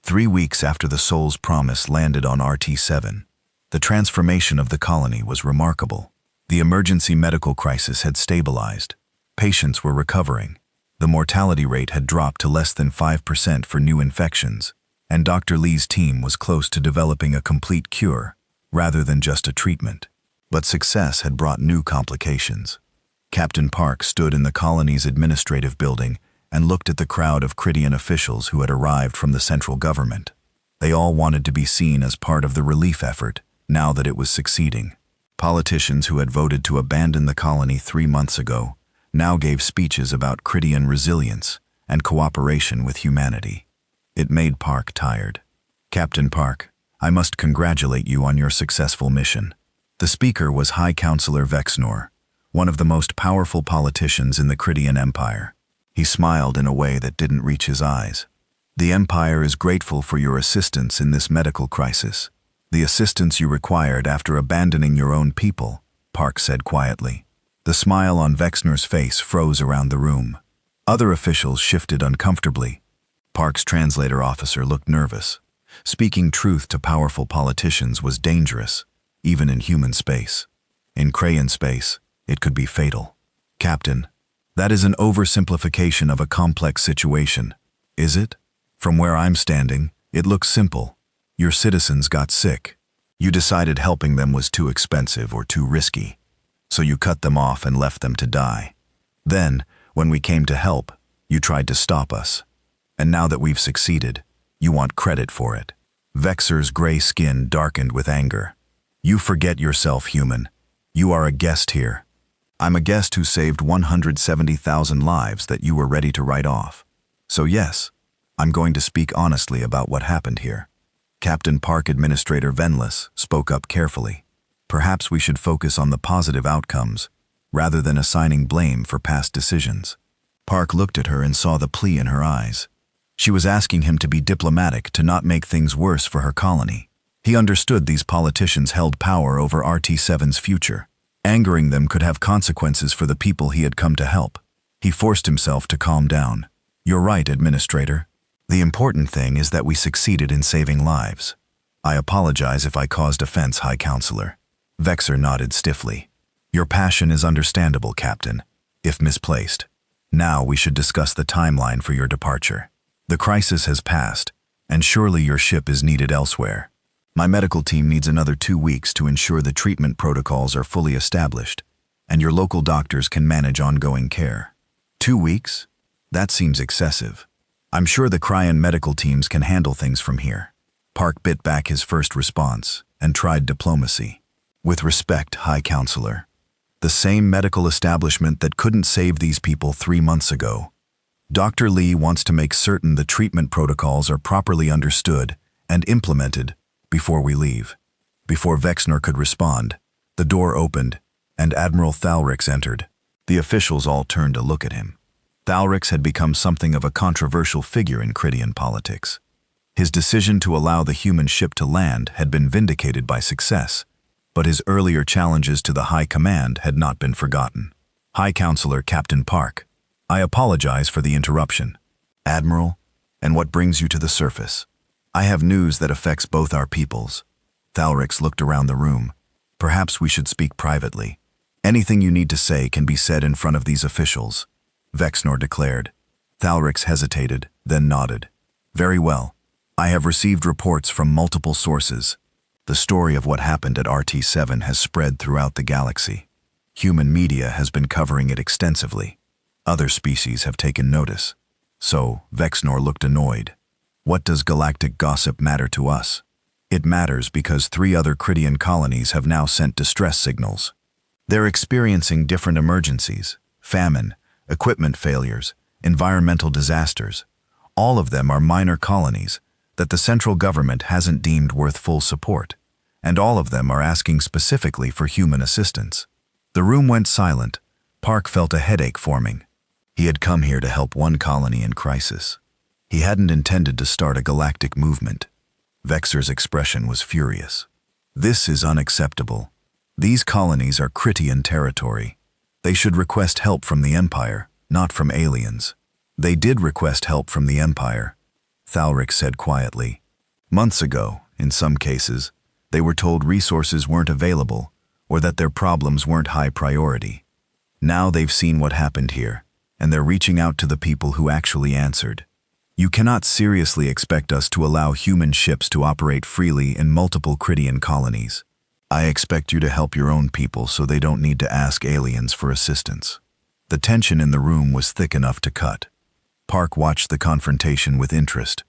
S1: 3 weeks after the Soul's Promise landed on RT-7, the transformation of the colony was remarkable. The emergency medical crisis had stabilized. Patients were recovering. The mortality rate had dropped to less than 5% for new infections, and Dr. Lee's team was close to developing a complete cure, rather than just a treatment. But success had brought new complications. Captain Park stood in the colony's administrative building and looked at the crowd of Krydian officials who had arrived from the central government. They all wanted to be seen as part of the relief effort, now that it was succeeding. Politicians who had voted to abandon the colony 3 months ago now gave speeches about Krydian resilience and cooperation with humanity. It made Park tired. Captain Park, I must congratulate you on your successful mission. The speaker was High Counselor Vexnor, one of the most powerful politicians in the Krydian Empire. He smiled in a way that didn't reach his eyes. The Empire is grateful for your assistance in this medical crisis. The assistance you required after abandoning your own people, Park said quietly. The smile on Vexnor's face froze around the room. Other officials shifted uncomfortably. Park's translator officer looked nervous. Speaking truth to powerful politicians was dangerous, even in human space. In Krayan space, it could be fatal. Captain, that is an oversimplification of a complex situation. Is it? From where I'm standing, it looks simple. Your citizens got sick. You decided helping them was too expensive or too risky. So you cut them off and left them to die. Then, when we came to help, you tried to stop us. And now that we've succeeded, you want credit for it. Vexor's gray skin darkened with anger. You forget yourself, human. You are a guest here. I'm a guest who saved 170,000 lives that you were ready to write off. So yes, I'm going to speak honestly about what happened here. Captain Park Administrator Venless spoke up carefully. Perhaps we should focus on the positive outcomes, rather than assigning blame for past decisions. Park looked at her and saw the plea in her eyes. She was asking him to be diplomatic, to not make things worse for her colony. He understood these politicians held power over RT-7's future. Angering them could have consequences for the people he had come to help. He forced himself to calm down. You're right, Administrator. The important thing is that we succeeded in saving lives. I apologize if I caused offense, High Counselor. Vexor nodded stiffly. Your passion is understandable, Captain, if misplaced. Now we should discuss the timeline for your departure. The crisis has passed, and surely your ship is needed elsewhere. My medical team needs another 2 weeks to ensure the treatment protocols are fully established, and your local doctors can manage ongoing care. 2 weeks? That seems excessive. I'm sure the Kryan medical teams can handle things from here. Park bit back his first response and tried diplomacy. With respect, High Counselor, the same medical establishment that couldn't save these people 3 months ago. Dr. Lee wants to make certain the treatment protocols are properly understood and implemented before we leave. Before Vexnor could respond, the door opened and Admiral Thalrix entered. The officials all turned to look at him. Thalrix had become something of a controversial figure in Krydian politics. His decision to allow the human ship to land had been vindicated by success, but his earlier challenges to the High Command had not been forgotten. High Counselor Captain Park, I apologize for the interruption. Admiral, and what brings you to the surface? I have news that affects both our peoples. Thalrix looked around the room. Perhaps we should speak privately. Anything you need to say can be said in front of these officials, Vexnor declared. Thalrix hesitated, then nodded. Very well. I have received reports from multiple sources. The story of what happened at RT-7 has spread throughout the galaxy. Human media has been covering it extensively. Other species have taken notice. So, Vexnor looked annoyed. What does galactic gossip matter to us? It matters because 3 other Krydian colonies have now sent distress signals. They're experiencing different emergencies, famine, equipment failures, environmental disasters. All of them are minor colonies that the central government hasn't deemed worth full support, and all of them are asking specifically for human assistance. The room went silent. Park felt a headache forming. He had come here to help one colony in crisis. He hadn't intended to start a galactic movement. Vexor's expression was furious. This is unacceptable. These colonies are Critian territory. They should request help from the Empire, not from aliens. They did request help from the Empire, Thalric said quietly. Months ago, in some cases, they were told resources weren't available or that their problems weren't high priority. Now they've seen what happened here, and they're reaching out to the people who actually answered. You cannot seriously expect us to allow human ships to operate freely in multiple Critian colonies. I expect you to help your own people so they don't need to ask aliens for assistance. The tension in the room was thick enough to cut. Park watched the confrontation with interest.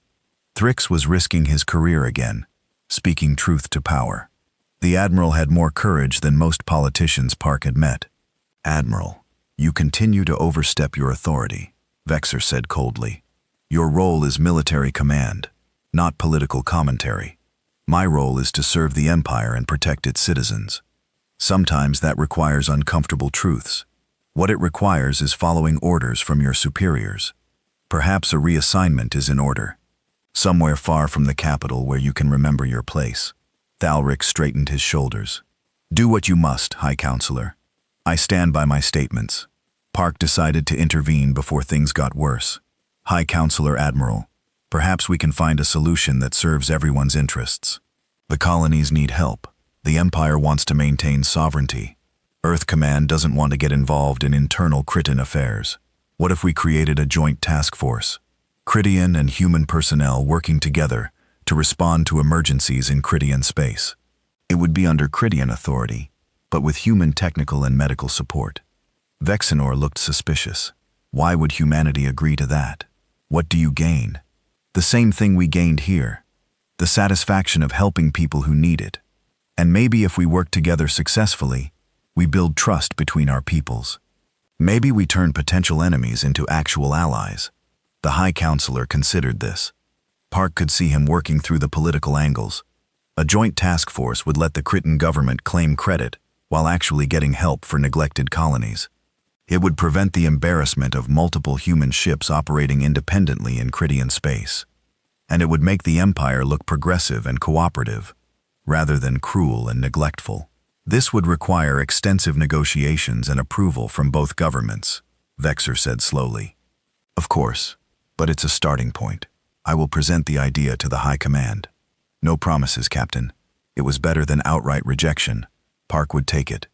S1: Thrix was risking his career again, speaking truth to power. The Admiral had more courage than most politicians Park had met. Admiral, you continue to overstep your authority, Vexor said coldly. Your role is military command, not political commentary. My role is to serve the Empire and protect its citizens. Sometimes that requires uncomfortable truths. What it requires is following orders from your superiors. Perhaps a reassignment is in order. Somewhere far from the capital where you can remember your place. Thalric straightened his shoulders. Do what you must, High Counselor. I stand by my statements. Park decided to intervene before things got worse. High Counselor Admiral, perhaps we can find a solution that serves everyone's interests. The colonies need help. The Empire wants to maintain sovereignty. Earth Command doesn't want to get involved in internal Critan affairs. What if we created a joint task force? Critian and human personnel working together to respond to emergencies in Critian space. It would be under Critian authority, but with human technical and medical support. Vexenor looked suspicious. Why would humanity agree to that? What do you gain? The same thing we gained here. The satisfaction of helping people who need it. And maybe if we work together successfully, we build trust between our peoples. Maybe we turn potential enemies into actual allies. The High Counselor considered this. Park could see him working through the political angles. A joint task force would let the Critan government claim credit while actually getting help for neglected colonies. It would prevent the embarrassment of multiple human ships operating independently in Critian space. And it would make the Empire look progressive and cooperative, rather than cruel and neglectful. This would require extensive negotiations and approval from both governments, Vexor said slowly. Of course, but it's a starting point. I will present the idea to the High Command. No promises, Captain. It was better than outright rejection. Park would take it.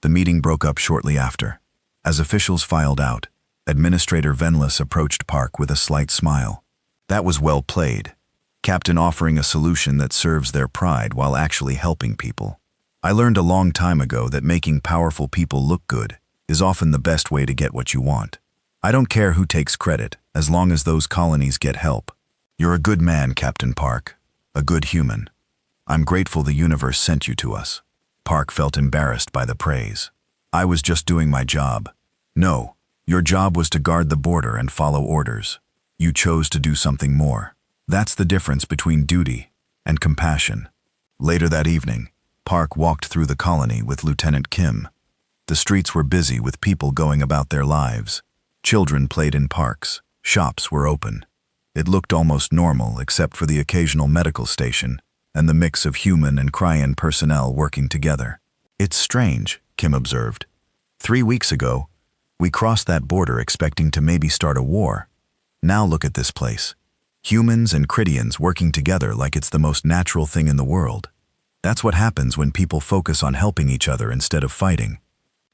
S1: The meeting broke up shortly after. As officials filed out, Administrator Venless approached Park with a slight smile. That was well played. Captain offering a solution that serves their pride while actually helping people. I learned a long time ago that making powerful people look good is often the best way to get what you want. I don't care who takes credit, as long as those colonies get help. You're a good man, Captain Park. A good human. I'm grateful the universe sent you to us. Park felt embarrassed by the praise. I was just doing my job. No, your job was to guard the border and follow orders. You chose to do something more. That's the difference between duty and compassion. Later that evening, Park walked through the colony with Lieutenant Kim. The streets were busy with people going about their lives. Children played in parks. Shops were open. It looked almost normal except for the occasional medical station and the mix of human and Cryan personnel working together. It's strange, Kim observed. 3 weeks ago, we crossed that border expecting to maybe start a war. Now look at this place. Humans and Critians working together like it's the most natural thing in the world. That's what happens when people focus on helping each other instead of fighting.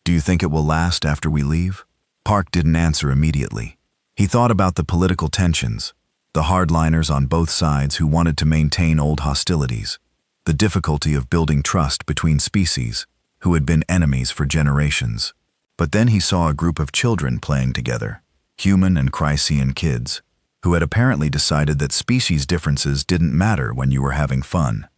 S1: Do you think it will last after we leave? Park didn't answer immediately. He thought about the political tensions, the hardliners on both sides who wanted to maintain old hostilities, the difficulty of building trust between species who had been enemies for generations. But then he saw a group of children playing together, human and Chrysian kids, who had apparently decided that species differences didn't matter when you were having fun.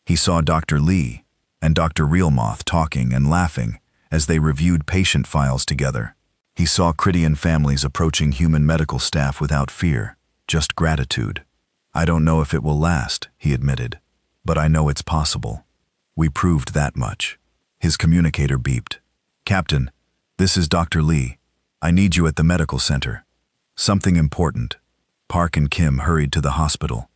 S1: He saw Dr. Lee and Dr. Realmoth talking and laughing as they reviewed patient files together. He saw Critian families approaching human medical staff without fear, just gratitude. I don't know if it will last, he admitted, but I know it's possible. We proved that much. His communicator beeped. Captain, this is Dr. Lee. I need you at the medical center. Something important. Park and Kim hurried to the hospital.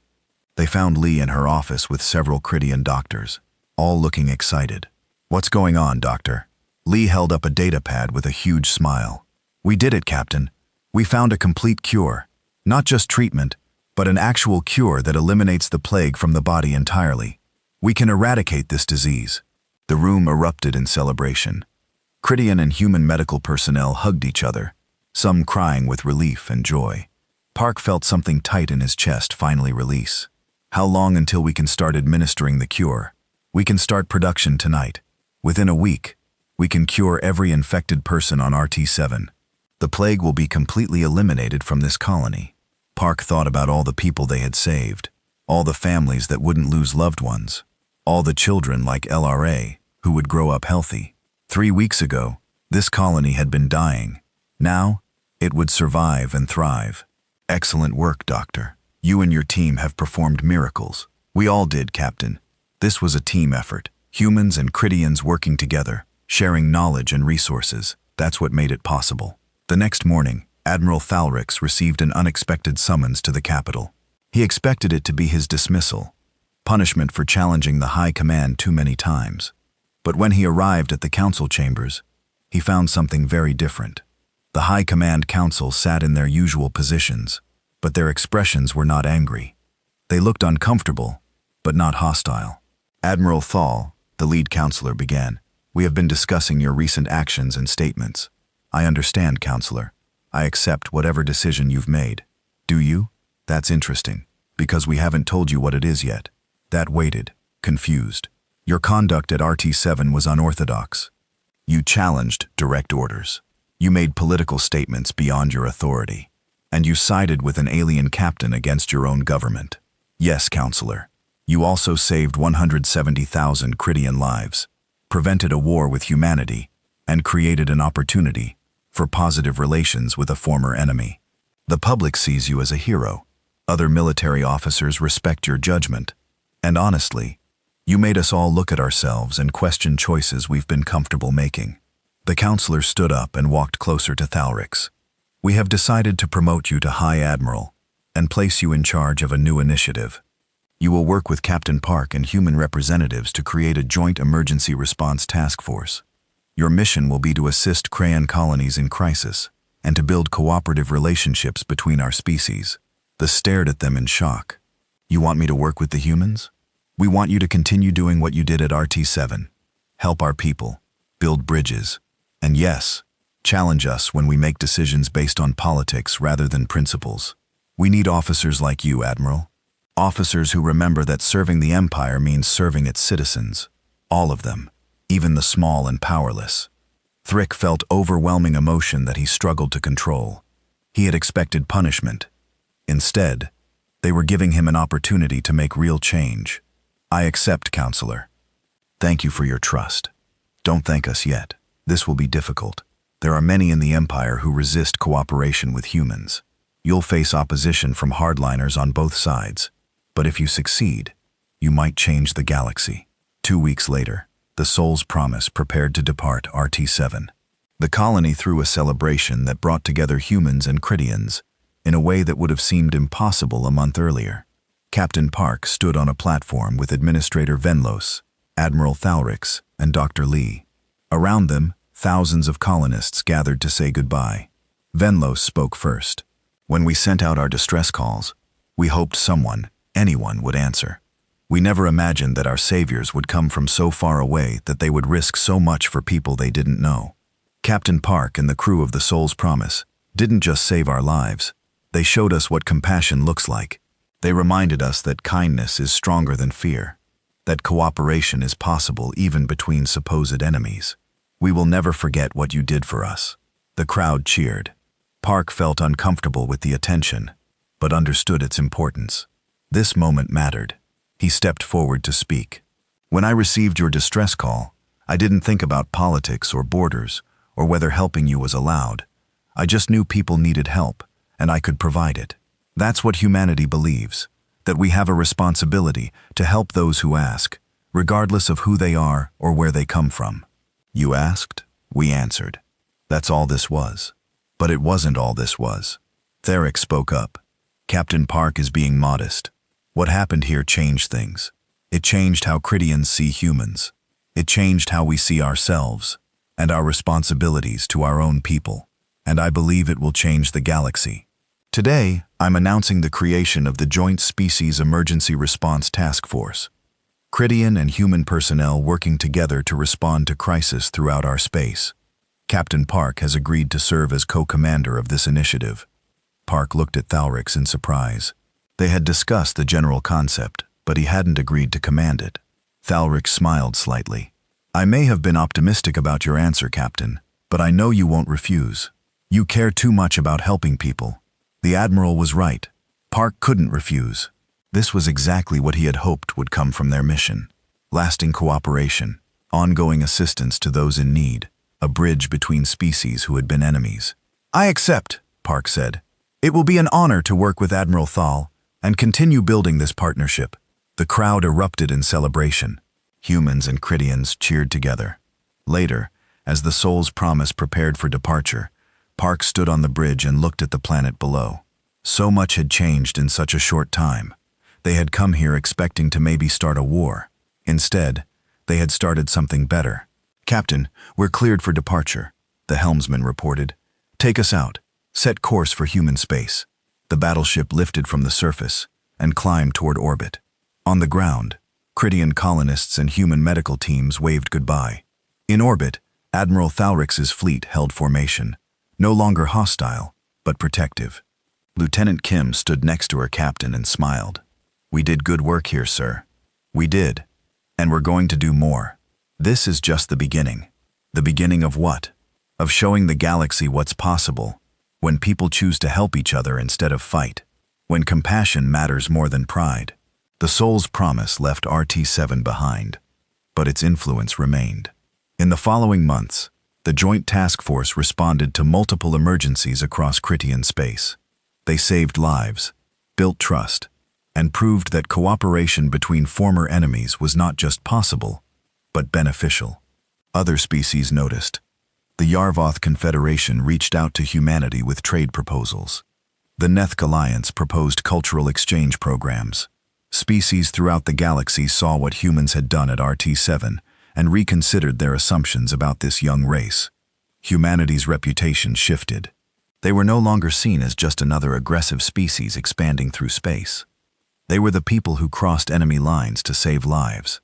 S1: They found Lee in her office with several Krydian doctors, all looking excited. What's going on, doctor? Lee held up a data pad with a huge smile. We did it, Captain. We found a complete cure. Not just treatment, but an actual cure that eliminates the plague from the body entirely. We can eradicate this disease. The room erupted in celebration. Krydian and human medical personnel hugged each other, some crying with relief and joy. Park felt something tight in his chest finally release. How long until we can start administering the cure? We can start production tonight. Within a week, we can cure every infected person on RT-7. The plague will be completely eliminated from this colony. Park thought about all the people they had saved, all the families that wouldn't lose loved ones, all the children like LRA who would grow up healthy. 3 weeks ago, this colony had been dying. Now, it would survive and thrive. Excellent work, Doctor. You and your team have performed miracles. We all did, Captain. This was a team effort. Humans and Krydians working together, sharing knowledge and resources. That's what made it possible. The next morning, Admiral Thalrix received an unexpected summons to the capital. He expected it to be his dismissal, punishment for challenging the High Command too many times. But when he arrived at the council chambers, he found something very different. The High Command Council sat in their usual positions, but their expressions were not angry. They looked uncomfortable, but not hostile. Admiral Thal, the lead counselor, began. We have been discussing your recent actions and statements. I understand, Counselor. I accept whatever decision you've made. Do you? That's interesting, because we haven't told you what it is yet. That waited, confused. Your conduct at RT-7 was unorthodox. You challenged direct orders. You made political statements beyond your authority. And you sided with an alien captain against your own government. Yes, Counselor. You also saved 170,000 Krydian lives, prevented a war with humanity, and created an opportunity for positive relations with a former enemy. The public sees you as a hero. Other military officers respect your judgment. And honestly, you made us all look at ourselves and question choices we've been comfortable making. The counselor stood up and walked closer to Thalrix. We have decided to promote you to High Admiral and place you in charge of a new initiative. You will work with Captain Park and human representatives to create a joint emergency response task force. Your mission will be to assist Krayan colonies in crisis and to build cooperative relationships between our species. They stared at them in shock. You want me to work with the humans? We want you to continue doing what you did at RT-7. Help our people, build bridges, and yes, challenge us when we make decisions based on politics rather than principles. We need officers like you, Admiral. Officers who remember that serving the Empire means serving its citizens. All of them, even the small and powerless. Thrick felt overwhelming emotion that he struggled to control. He had expected punishment. Instead, they were giving him an opportunity to make real change. I accept, Counselor. Thank you for your trust. Don't thank us yet. This will be difficult. There are many in the Empire who resist cooperation with humans. You'll face opposition from hardliners on both sides. But if you succeed, you might change the galaxy. 2 weeks later, the Soul's Promise prepared to depart RT-7. The colony threw a celebration that brought together humans and Krydians in a way that would have seemed impossible a month earlier. Captain Park stood on a platform with Administrator Venlos, Admiral Thalrix, and Dr. Lee. Around them, thousands of colonists gathered to say goodbye. Venlos spoke first. When we sent out our distress calls, we hoped anyone would answer. We never imagined that our saviors would come from so far away that they would risk so much for people they didn't know. Captain Park and the crew of the Soul's Promise didn't just save our lives, they showed us what compassion looks like. They reminded us that kindness is stronger than fear, that cooperation is possible even between supposed enemies. We will never forget what you did for us. The crowd cheered. Park felt uncomfortable with the attention, but understood its importance. This moment mattered. He stepped forward to speak. When I received your distress call, I didn't think about politics or borders or whether helping you was allowed. I just knew people needed help, and I could provide it. That's what humanity believes, that we have a responsibility to help those who ask, regardless of who they are or where they come from. You asked? We answered. That's all this was. But it wasn't all this was. Theric spoke up. Captain Park is being modest. What happened here changed things. It changed how Critians see humans. It changed how we see ourselves and our responsibilities to our own people. And I believe it will change the galaxy. Today, I'm announcing the creation of the Joint Species Emergency Response Task Force. Critian and human personnel working together to respond to crisis throughout our space. Captain Park has agreed to serve as co-commander of this initiative. Park looked at Thalrix in surprise. They had discussed the general concept, but he hadn't agreed to command it. Thalrix smiled slightly. I may have been optimistic about your answer, Captain, but I know you won't refuse. You care too much about helping people. The Admiral was right. Park couldn't refuse. This was exactly what he had hoped would come from their mission. Lasting cooperation, ongoing assistance to those in need, a bridge between species who had been enemies. I accept, Park said. It will be an honor to work with Admiral Thal and continue building this partnership. The crowd erupted in celebration. Humans and Critians cheered together. Later, as the Soul's Promise prepared for departure, Park stood on the bridge and looked at the planet below. So much had changed in such a short time. They had come here expecting to maybe start a war. Instead, they had started something better. Captain, we're cleared for departure, the helmsman reported. Take us out. Set course for human space. The battleship lifted from the surface and climbed toward orbit. On the ground, Critian colonists and human medical teams waved goodbye. In orbit, Admiral Thalrix's fleet held formation, no longer hostile, but protective. Lieutenant Kim stood next to her captain and smiled. We did good work here, sir. We did. And we're going to do more. This is just the beginning. The beginning of what? Of showing the galaxy what's possible. When people choose to help each other instead of fight. When compassion matters more than pride. The Soul's Promise left RT-7 behind, but its influence remained. In the following months, the Joint Task Force responded to multiple emergencies across Critian space. They saved lives, built trust, and proved that cooperation between former enemies was not just possible, but beneficial. Other species noticed. The Yarvoth Confederation reached out to humanity with trade proposals. The Nethk Alliance proposed cultural exchange programs. Species throughout the galaxy saw what humans had done at RT-7 and reconsidered their assumptions about this young race. Humanity's reputation shifted. They were no longer seen as just another aggressive species expanding through space. They were the people who crossed enemy lines to save lives.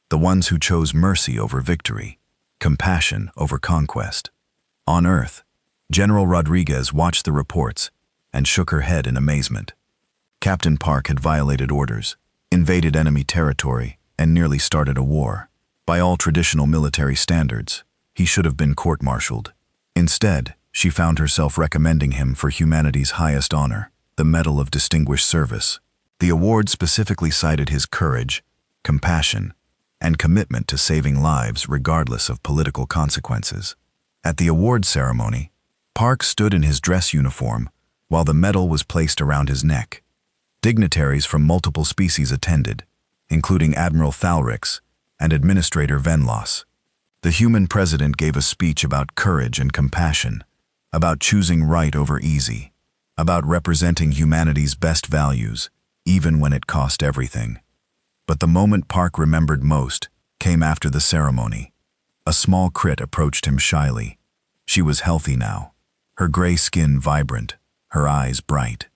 S1: The ones who chose mercy over victory. Compassion over conquest. On Earth, General Rodriguez watched the reports and shook her head in amazement. Captain Park had violated orders, invaded enemy territory, and nearly started a war. By all traditional military standards, he should have been court-martialed. Instead, she found herself recommending him for humanity's highest honor, the Medal of Distinguished Service. The award specifically cited his courage, compassion, and commitment to saving lives regardless of political consequences. At the award ceremony, Park stood in his dress uniform while the medal was placed around his neck. Dignitaries from multiple species attended, including Admiral Thalrix and Administrator Venlos. The human president gave a speech about courage and compassion, about choosing right over easy, about representing humanity's best values, even when it cost everything. But the moment Park remembered most came after the ceremony. A small crit approached him shyly. She was healthy now, her gray skin vibrant, her eyes bright.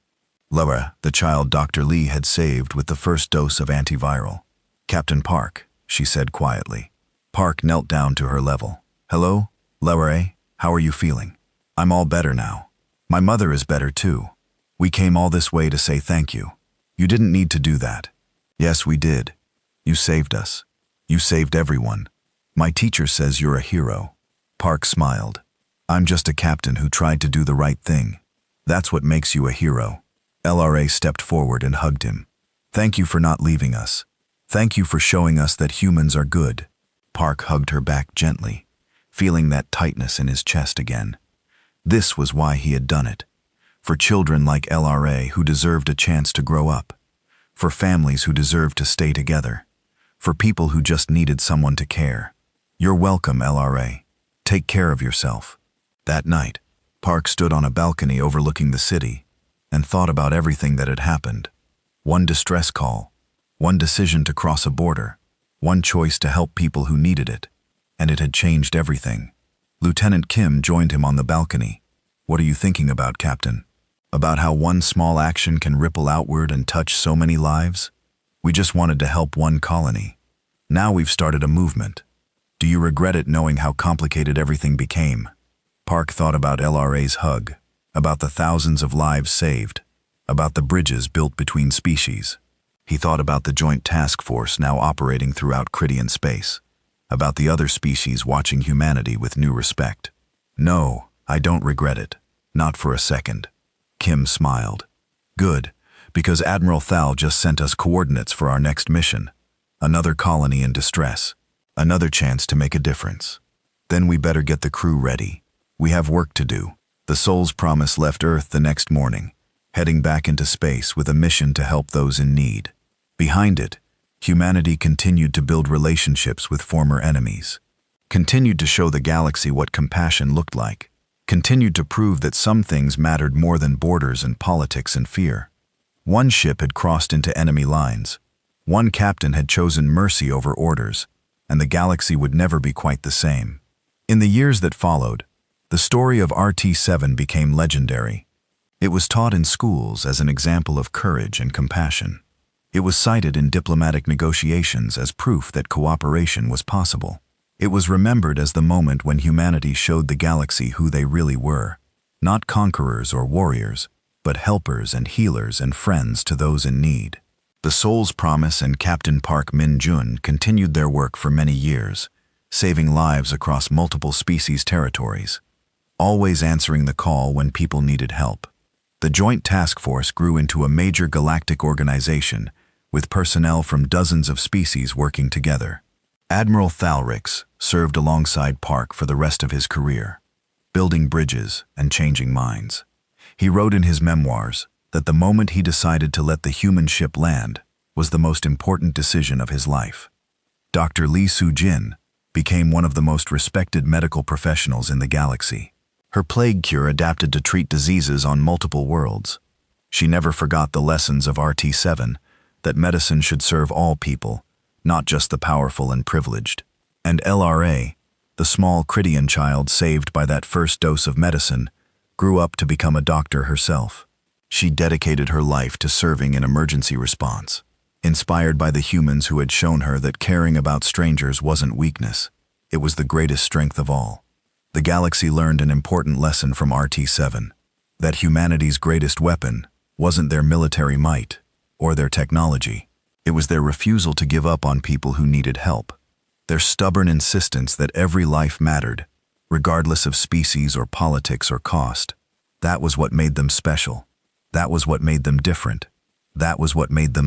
S1: Laura, the child Dr. Lee had saved with the first dose of antiviral. Captain Park, she said quietly. Park knelt down to her level. Hello, Laura, how are you feeling? I'm all better now. My mother is better too. We came all this way to say thank you. You didn't need to do that. Yes, we did. You saved us. You saved everyone. My teacher says you're a hero. Park smiled. I'm just a captain who tried to do the right thing. That's what makes you a hero. LRA stepped forward and hugged him. Thank you for not leaving us. Thank you for showing us that humans are good. Park hugged her back gently, feeling that tightness in his chest again. This was why he had done it. For children like LRA who deserved a chance to grow up. For families who deserved to stay together. For people who just needed someone to care. You're welcome, LRA. Take care of yourself. That night, Park stood on a balcony overlooking the city and thought about everything that had happened. One distress call, one decision to cross a border, one choice to help people who needed it, and it had changed everything. Lieutenant Kim joined him on the balcony. "What are you thinking about, Captain? About how one small action can ripple outward and touch so many lives? We just wanted to help one colony. Now we've started a movement. Do you regret it knowing how complicated everything became?" Park thought about LRA's hug, about the thousands of lives saved, about the bridges built between species. He thought about the joint task force now operating throughout Cridian space, about the other species watching humanity with new respect. "No, I don't regret it. Not for a second." Kim smiled. "Good, because Admiral Thal just sent us coordinates for our next mission. Another colony in distress. Another chance to make a difference. Then we better get the crew ready. We have work to do." The Soul's Promise left Earth the next morning, heading back into space with a mission to help those in need. Behind it, humanity continued to build relationships with former enemies, continued to show the galaxy what compassion looked like, continued to prove that some things mattered more than borders and politics and fear. One ship had crossed into enemy lines. One captain had chosen mercy over orders, and the galaxy would never be quite the same. In the years that followed, the story of RT-7 became legendary. It was taught in schools as an example of courage and compassion. It was cited in diplomatic negotiations as proof that cooperation was possible. It was remembered as the moment when humanity showed the galaxy who they really were, not conquerors or warriors, but helpers and healers and friends to those in need. The Soul's Promise and Captain Park Min-jun continued their work for many years, saving lives across multiple species territories, always answering the call when people needed help. The Joint Task Force grew into a major galactic organization, with personnel from dozens of species working together. Admiral Thalrix served alongside Park for the rest of his career, building bridges and changing minds. He wrote in his memoirs that the moment he decided to let the human ship land was the most important decision of his life. Dr. Lee Soo-jin became one of the most respected medical professionals in the galaxy. Her plague cure adapted to treat diseases on multiple worlds. She never forgot the lessons of RT-7, that medicine should serve all people, not just the powerful and privileged. And LRA, the small Cridian child saved by that first dose of medicine, grew up to become a doctor herself. She dedicated her life to serving in emergency response, inspired by the humans who had shown her that caring about strangers wasn't weakness, it was the greatest strength of all. The galaxy learned an important lesson from RT-7, that humanity's greatest weapon wasn't their military might or their technology. It was their refusal to give up on people who needed help, their stubborn insistence that every life mattered, regardless of species or politics or cost. That was what made them special. That was what made them different. That was what made them